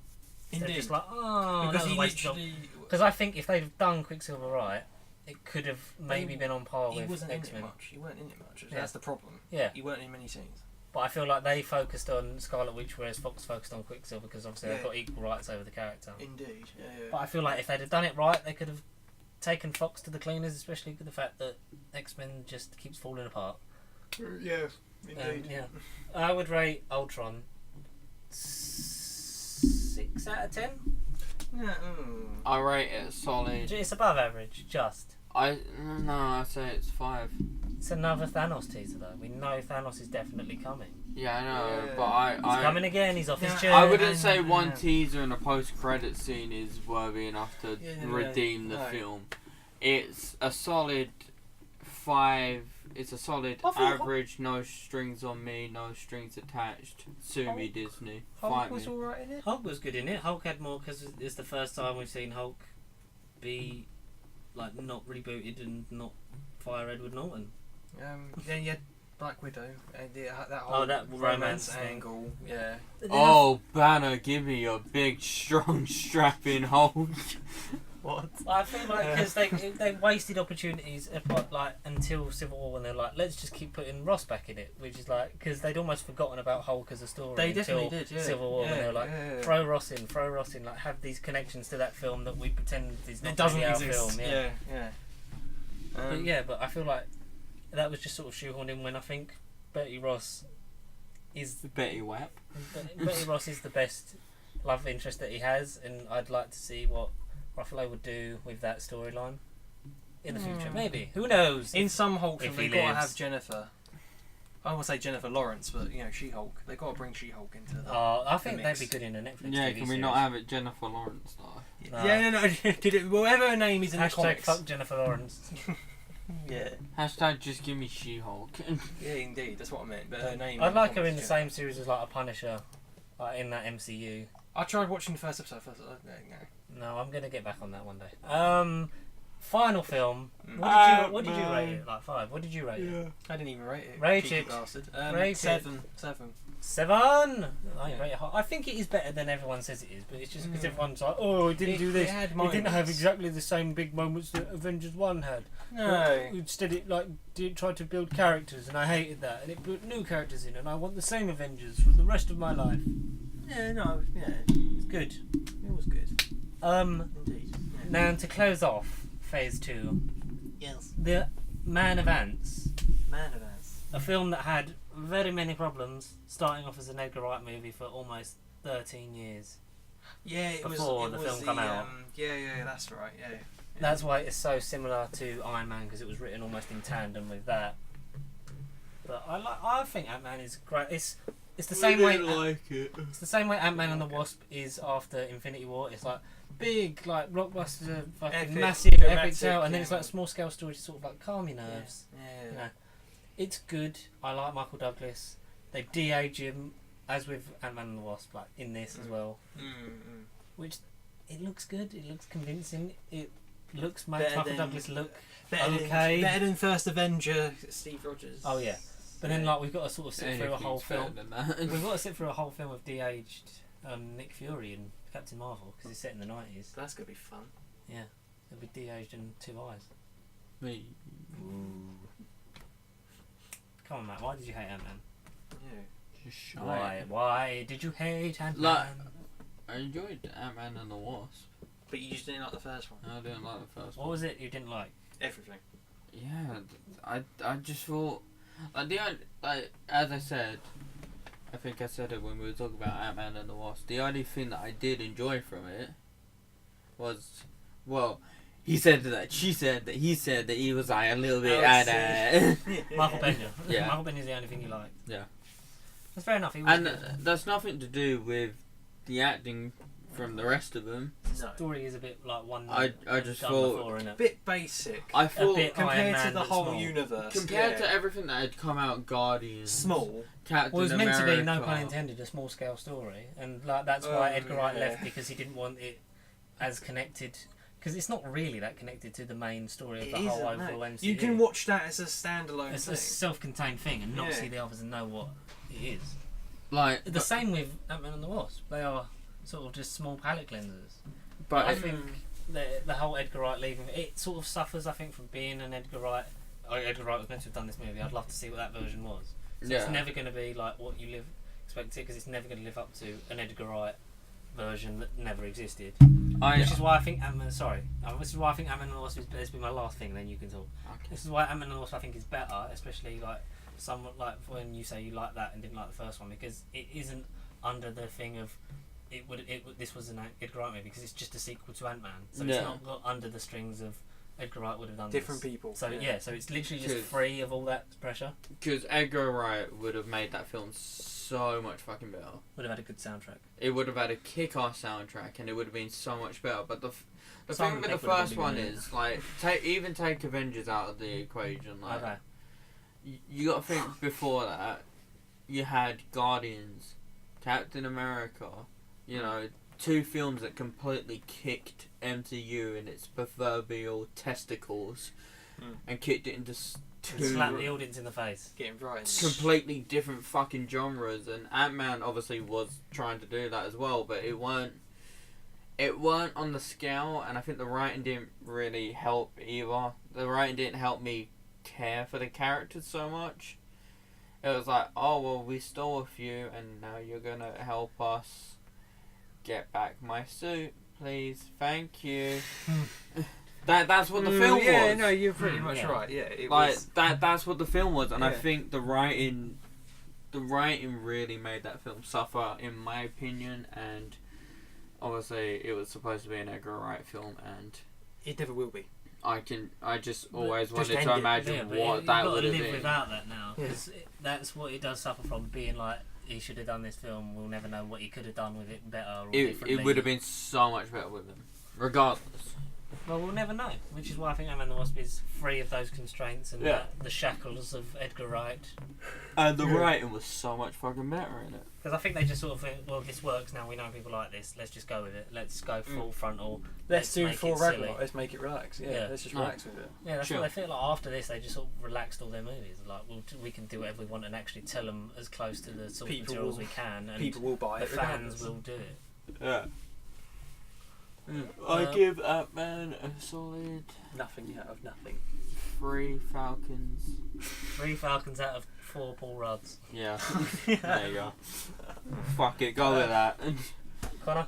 They're Indeed. just like, oh, Because that was he a waste of... literally... Because I think if they'd have done Quicksilver right, it could have maybe been on par He with wasn't in it X-Men. much. He weren't in it much. Yeah. That's the problem. Yeah, He weren't in many scenes. but I feel like they focused on Scarlet Witch, whereas Fox focused on Quicksilver, because obviously they've Yeah. got equal rights over the character. Indeed. Yeah. But I feel like if they'd have done it right, they could have taken Fox to the cleaners, especially with the fact that X-Men just keeps falling apart. Yeah, indeed. Yeah, I would rate Ultron 6 out of 10. Yeah. I rate it a solid. It's above average, just. I say it's 5. It's another Thanos teaser, though. We know Thanos is definitely coming. Yeah, I know, Yeah. but He's coming again. He's off his Yeah, chair. I wouldn't say and- one yeah. teaser and a post-credit scene is worthy enough to Yeah, redeem the no. film. It's a solid 5. It's a solid I thought- average. No strings on me. No strings attached. Sue me, Disney. Hulk Fight was me. alright in it. Hulk was good in it. Hulk had more because it's the first time we've seen Hulk be like not rebooted and not fire Edward Norton. Then you had Black Widow and that whole that romance thing. angle. Yeah. Oh, Banner, give me a big, strong, strapping Hulk. What? I feel like because they wasted opportunities like until Civil War when they're like, let's just keep putting Ross back in it, which is like because they'd almost forgotten about Hulk as a story. They until definitely did. Yeah. Civil War when they were like, yeah. throw Ross in, like have these connections to that film that we pretend is not It doesn't really our exist. film. Yeah. But I feel like that was just sort of shoehorned in when I think Betty Ross is Betty Wap. Betty Ross is the best love interest that he has, and I'd like to see what Ruffalo would do with that storyline in the future. Maybe, who knows? In some Hulk If film, he they've got to lives. have Jennifer. I want to say Jennifer Lawrence, but She-Hulk. They've got to bring She-Hulk into the. I think the they'd mix. be good in a Netflix Yeah, TV can we series. not have it Jennifer Lawrence though? No. Yeah, no. Did it? Whatever her name is in the Hashtag comics. fuck Jennifer Lawrence. Yeah. Hashtag just give me She-Hulk. Yeah, indeed. That's what I meant. But her name. I'd like her in comics, the yeah. same series as like a Punisher, like in that MCU. I tried watching the first episode. No. No, I'm gonna get back on that one day. Final film. What did you rate it? Like 5. What did you rate it? I didn't even rate it. Rate Cheeky it. bastard. Rate it. 7. 7. I Yeah. rate it high. I think it is better than everyone says it is, but it's just because Mm. everyone's like, oh, it didn't do this. It had It didn't have moments. exactly the same big moments that Avengers 1 had. No. Instead, it did try to build characters, and I hated that. And it put new characters in, and I want the same Avengers for the rest of my life. Yeah, no. Yeah. It's good. It was good. Now Indeed. to close off Phase 2, Yes. The Man of Ants, Man of Us. a film that had very many problems, starting off as an Edgar Wright movie for almost 13 years. Yeah, it was. Before It the was film come out. Yeah, that's right. Yeah. That's why it's so similar to Iron Man, because it was written almost in tandem with that. But I think Ant-Man is great. It's the same way. It's the same way Ant-Man and the Wasp is after Infinity War. It's like big, like blockbuster, fucking Epic, massive, epic dramatic, tale, and then yeah. it's like small scale stories to sort of like calm your nerves. Yeah. You know, it's good. I like Michael Douglas. They de-age him, as with Ant-Man and the Wasp, like in this as well. Which it looks good. It looks convincing. It looks makes Better Michael than- Douglas look Better okay. Better than First Avenger, Steve Rogers. Oh yeah, but then like we've got to sort of sit through a whole Anything's better film. than that. We've got to sit through a whole film of de-aged Nick Fury and Captain Marvel because it's set in the 90s. That's gonna be fun. Yeah, it'll be de-aged in 2 eyes. Me. Come on, Matt. Why did you hate Ant-Man? Yeah. Just shy. Why did you hate Ant-Man? Like- I enjoyed Ant-Man and the Wasp. But you just didn't like the first one. I didn't like the first What one. was it you didn't like? Everything. Yeah, I just thought like as I said, I think I said it when we were talking about Ant-Man and the Wasp. The only thing that I did enjoy from it was, well, he said that, she said that, he said that he was like a little bit Michael Pena. Yeah. Michael Pena's the only thing you like. Yeah. That's fair enough. He was And good. that's nothing to do with the acting from the rest of them. The No. story is a bit like one. I just done thought- before, innit? Bit basic. I thought bit Iron compared Man, to the but whole small. universe. compared yeah. to everything that had come out, Guardians, Small. Captain Well, it was meant America, to be, no pun intended, a small scale story, and like that's why Oh, Edgar Wright yeah. left, because he didn't want it as connected. Because it's not really that connected to the main story of It the whole isn't, no. overall MCU. You can watch that as a standalone It's thing. a self-contained thing, and not Yeah. see the others and know what it is. Like, The same with Ant-Man and the Wasp. They are sort of just small palate cleansers. but I think the whole Edgar Wright leaving, it sort of suffers, I think, from being an Edgar Wright. Edgar Wright was meant to have done this movie. I'd love to see what that version was. So yeah, it's never going to be like what you expect it, because it's never going to live up to an Edgar Wright version that never existed. Which is why I think Ant-Man. This is why I think Ant-Man and the Wasp is. This will be my last thing. Then you can talk. Okay. This is why Ant-Man and the Wasp I think is better, especially like somewhat like when you say you like that and didn't like the first one, because it isn't under the thing of this was an Edgar Wright movie, because it's just a sequel to Ant-Man, so it's Yeah. not got under the strings of Edgar Wright would have done Different this. people. So yeah, so it's literally just Because- free of all that pressure. Because Edgar Wright would have made that film so much fucking better. Would have had a good soundtrack. It would have had a kick-ass soundtrack, and it would have been so much better. But the Simon thing with the Pegg would have first probably one won it. is like even take Avengers out of the equation. Like Okay. you got to think before that, you had Guardians, Captain America. You know, two films that completely kicked MCU in its proverbial testicles, and kicked it into two Slap the audience in the face. Getting right. completely different fucking genres. And Ant-Man obviously was trying to do that as well, but it weren't on the scale, and I think the writing didn't really help either. The writing didn't help me care for the characters so much. It was like, oh well, we stole a few and now you're gonna help us get back my suit, please, thank you. That's what the film yeah, was. no, you're pretty much yeah. right. Yeah, it Like was. that's what the film was, and I Yeah. think the writing really made that film suffer, in my opinion. And obviously, it was supposed to be an Edgar Wright film, and It never will be. I just always Just wanted end to it. imagine Yeah, but what you've that got would to have live been. without that now, Yeah. because that's what it does suffer from, being like he should have done this film. We'll never know what he could have done with it better or differently. It would have been so much better with him, regardless. Well, we'll never know, which is why I think Ant-Man and the Wasp is free of those constraints and Yeah. the shackles of Edgar Wright. And the writing was so much fucking better in it. Because I think they just sort of think, well, this works now, we know people like this, let's just go with it. Let's go full frontal. Let's do make full it Ragnarok. silly. Let's make it relax. Yeah, Yeah. let's just No. relax with it. Yeah, that's Sure. what they feel like. After this, they just sort of relaxed all their movies. Like, we can do whatever we want and actually tell them as close to the source People materials will- we can, and People will buy the it. fans regardless. will do it. Yeah. I give Ant-Man a solid Nothing out of nothing. 3 Falcons. 3 Falcons out of 4 Paul Rudds. Yeah. There you go. Fuck it, go with that. Connor?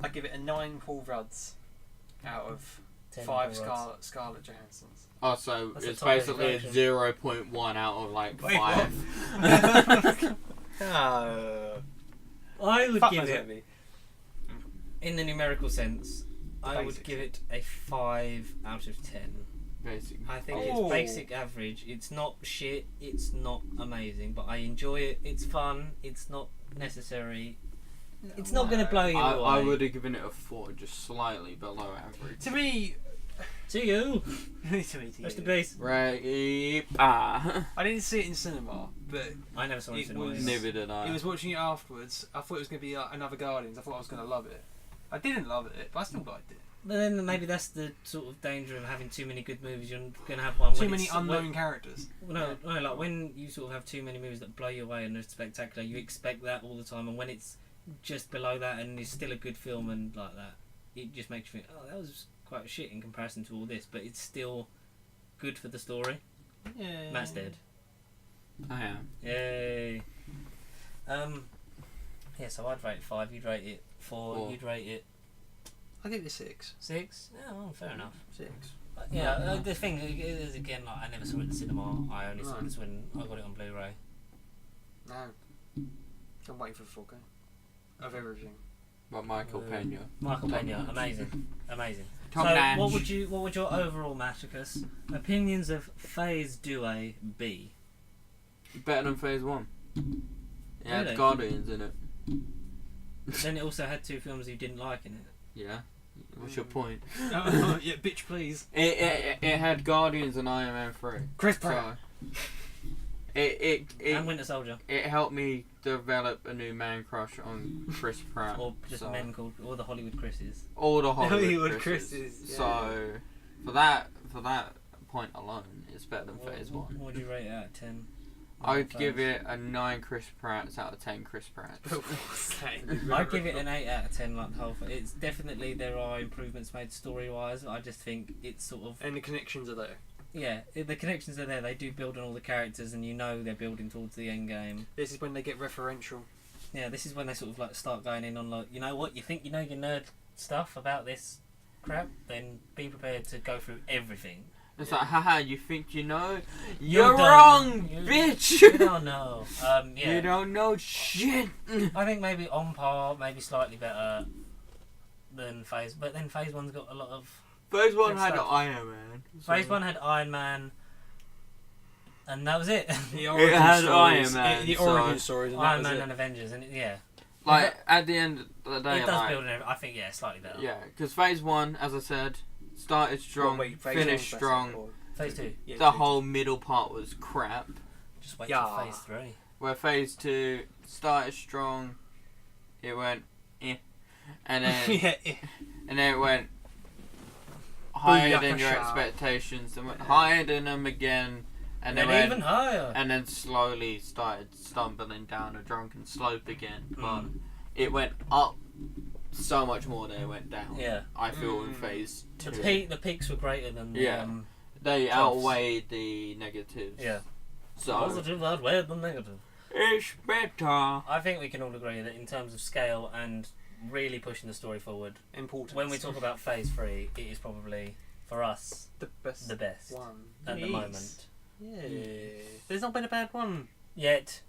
I give it a 9 Paul Rudds out of 10 5 Paul Rudds. Scarlett Johanssons. Oh, so That's a it's top basically a version. 0.1 out of like Wait, 5. I would Fuck give knows it, what it'd be. in the numerical sense, I would Basic. give it a 5 out of 10. Basically. I think Oh. it's basic average. It's not shit, it's not amazing, but I enjoy it. It's fun, it's not necessary. It's not going to blow you away. I would have given it a 4, just slightly below average. To me, To you! to me, Rest in peace. Right. I didn't see it in cinema, but I never saw it It in cinemas. was- Neither did I. I was watching it afterwards. I thought it was going to be another Guardians. I thought I was going to love it. I didn't love it, but I still liked it. But then maybe that's the sort of danger of having too many good movies. You're going to have one Too when many it's- unknown characters. No, like when you sort of have too many movies that blow you away and are spectacular, you expect that all the time, and when it's just below that and is still a good film and like that, it just makes you think, oh, that was quite shit in comparison to all this, but it's still good for the story. Yeah. Matt's dead. I am. Yay. Yeah, so I'd rate it 5, you'd rate it 4, 4. you'd rate it I give it 6. 6. Yeah, well, fair enough. 6. But, yeah, the thing is, again, like, I never saw it in the cinema. I only saw No. this when I got it on Blu-ray. No. I'm waiting for the 4K. Of everything. By Michael Pena. Michael Pena, amazing. Tom So Nash. what would your overall Maticus opinions of Phase 2A be? Better than Phase 1. It had Really? Guardians in it. Then it also had 2 films you didn't like in it. Yeah. What's your point? Yeah, bitch, please. It had Guardians and Iron Man 3. Chris Pratt. So, it And Winter Soldier. it helped me develop a new man crush on Chris Pratt. Or just so, men called, or the Hollywood Chris's. all the Hollywood Hollywood Chris's. Chris's, yeah. So for that point alone, it's better than Phase 1. What would you rate it out of 10? I would give it a 9 Chris Pratts out of 10 Chris Pratts. I'd give it an 8 out of 10 like the whole thing. It's definitely, there are improvements made story wise. I just think it's sort of, And the connections are there. yeah, the connections are there. They do build on all the characters and you know they're building towards the end game. This is when they get referential. Yeah, this is when they sort of like start going in on like, you know what, you think you know your nerd stuff about this crap, then be prepared to go through everything. It's like, haha, you think you know? You're You're dumb. wrong, You- bitch! You don't know. Yeah. You don't know shit! I think maybe on par, maybe slightly better than Phase, but then Phase 1's got a lot of. Phase 1 Good had stuff. Iron Man. Phase 1 had Iron Man, and that was it. The It had Iron Man, The so- origin stories. And Iron that was Man it. and Avengers, and yeah. Like, at the end of the day, It does like, build on I think, yeah, slightly better. yeah, because Phase 1, as I said, started strong, Wait, Phase finished 1's strong. better, or- Phase 2, Yeah, The Phase whole middle part was crap. just wait Yeah. till Phase 3. Where Phase 2 started strong, it went eh. And then, yeah, and then it went higher than your Booyakasha. expectations, and went higher than them again, and And then then went, even higher. and then slowly started stumbling down a drunken slope again. But Mm. it went up so much more than it went down. Yeah. I feel in Mm. Phase 2. The peaks were greater than the, Yeah. They Troughs. outweighed the negatives. yeah. So Positive outweighed the negative. it's better. I think we can all agree that in terms of scale and really pushing the story forward, important. when we talk about Phase 3, it is probably, for us, the best, the best one at the It is. moment. Yeah, there's not been a bad one Yet.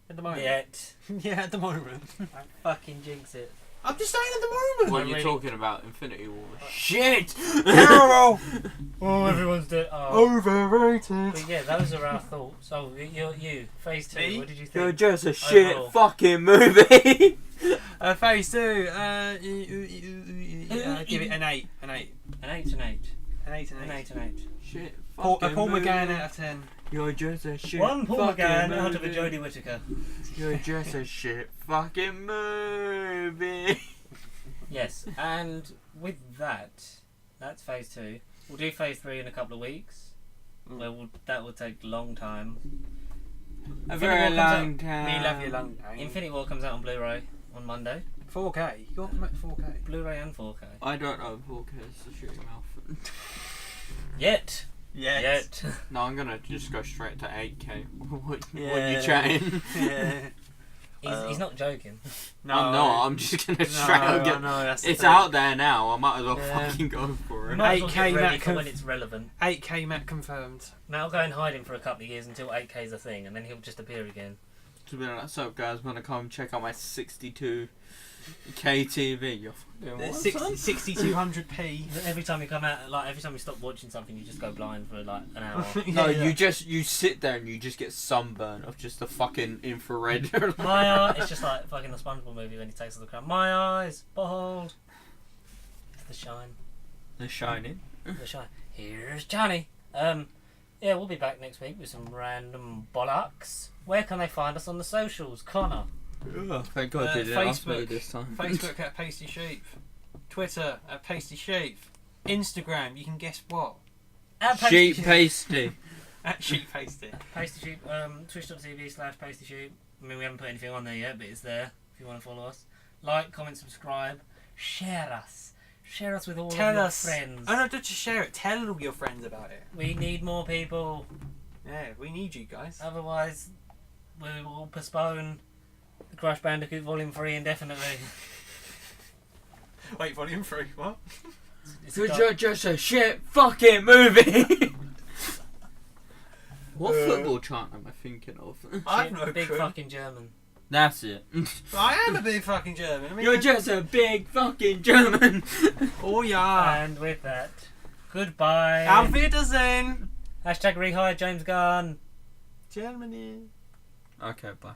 at the moment. Yet. Yeah, at the moment. I fucking jinx it. I'm just saying at the moment. What I'm are you really- talking about? Infinity War. Shit! Terrible. Oh, everyone's dead. Oh. Overrated. But yeah, those are our thoughts. Oh, you, Phase 2, Me? what did you You're think? just a shit Overall. fucking movie. Phase 2. Give it an 8. An 8. An 8 and 8. An 8 and An 8. 8 and 8. Shit. Paul fucking McGann movie. out of 10. You're just a shit. One Paul fucking McGann out of a movie. Jodie Whittaker. You're just a shit fucking movie. Yes, and with that, that's Phase 2. We'll do Phase 3 in a couple of weeks. Mm. That will take a long time. A Infinity very War comes long out- time. Me love you long time. Infinity War comes out on Blu-ray on Monday. 4K. You got to make 4K. Blu-ray and 4K. I don't know 4K, so shut your mouth. Yet. Yes. No, I'm gonna just go straight to 8K. What Yeah. you chatting? Yeah. He's not joking. I'm not. I'm just gonna straight no, up get. no, that's the It's thing. out there now. I might as well Yeah. fucking go for We it. might as well 8K get ready Mac for conf- when it's relevant. 8K Matt confirmed. Now I'll go in hiding for a couple of years until 8K is a thing, and then he'll just appear again. To be like, so guys, wanna come check out my 62K TV? You're fucking what, son? 6200p. Every time you come out, like every time you stop watching something, you just go blind for like an hour. No, Yeah. you sit there and you just get sunburn of just the fucking infrared. My eye, it's just like fucking the SpongeBob movie when he takes off the crown. My eyes, behold, the shine, The Shining. the shine. Here's Johnny. Yeah, we'll be back next week with some random bollocks. Where can they find us on the socials, Connor? Oh, thank God you didn't ask me Facebook. this time. Facebook at Pasty Sheep. Twitter at Pasty Sheep. Instagram, you can guess what? At Sheep Pasty pasty. At Sheep Pasty. Pasty Sheep, twitch.tv/Pasty Sheep. I mean, we haven't put anything on there yet, but it's there if you want to follow us. Like, comment, subscribe, share us. Share us with all Tell of your us. friends. Oh no, don't just share it. Tell all your friends about it. We need more people. Yeah, we need you guys. Otherwise, we will postpone the Crash Bandicoot Volume 3 indefinitely. Wait, volume 3, what? It's You're just a shit fucking movie. What football chant am I thinking of? I've no big clue. fucking German. That's it. I am a big fucking German. I mean, You're just a big fucking German. Oh yeah. And with that, goodbye. Auf Wiedersehen. Hashtag rehire James Gunn. Germany. Okay, bye.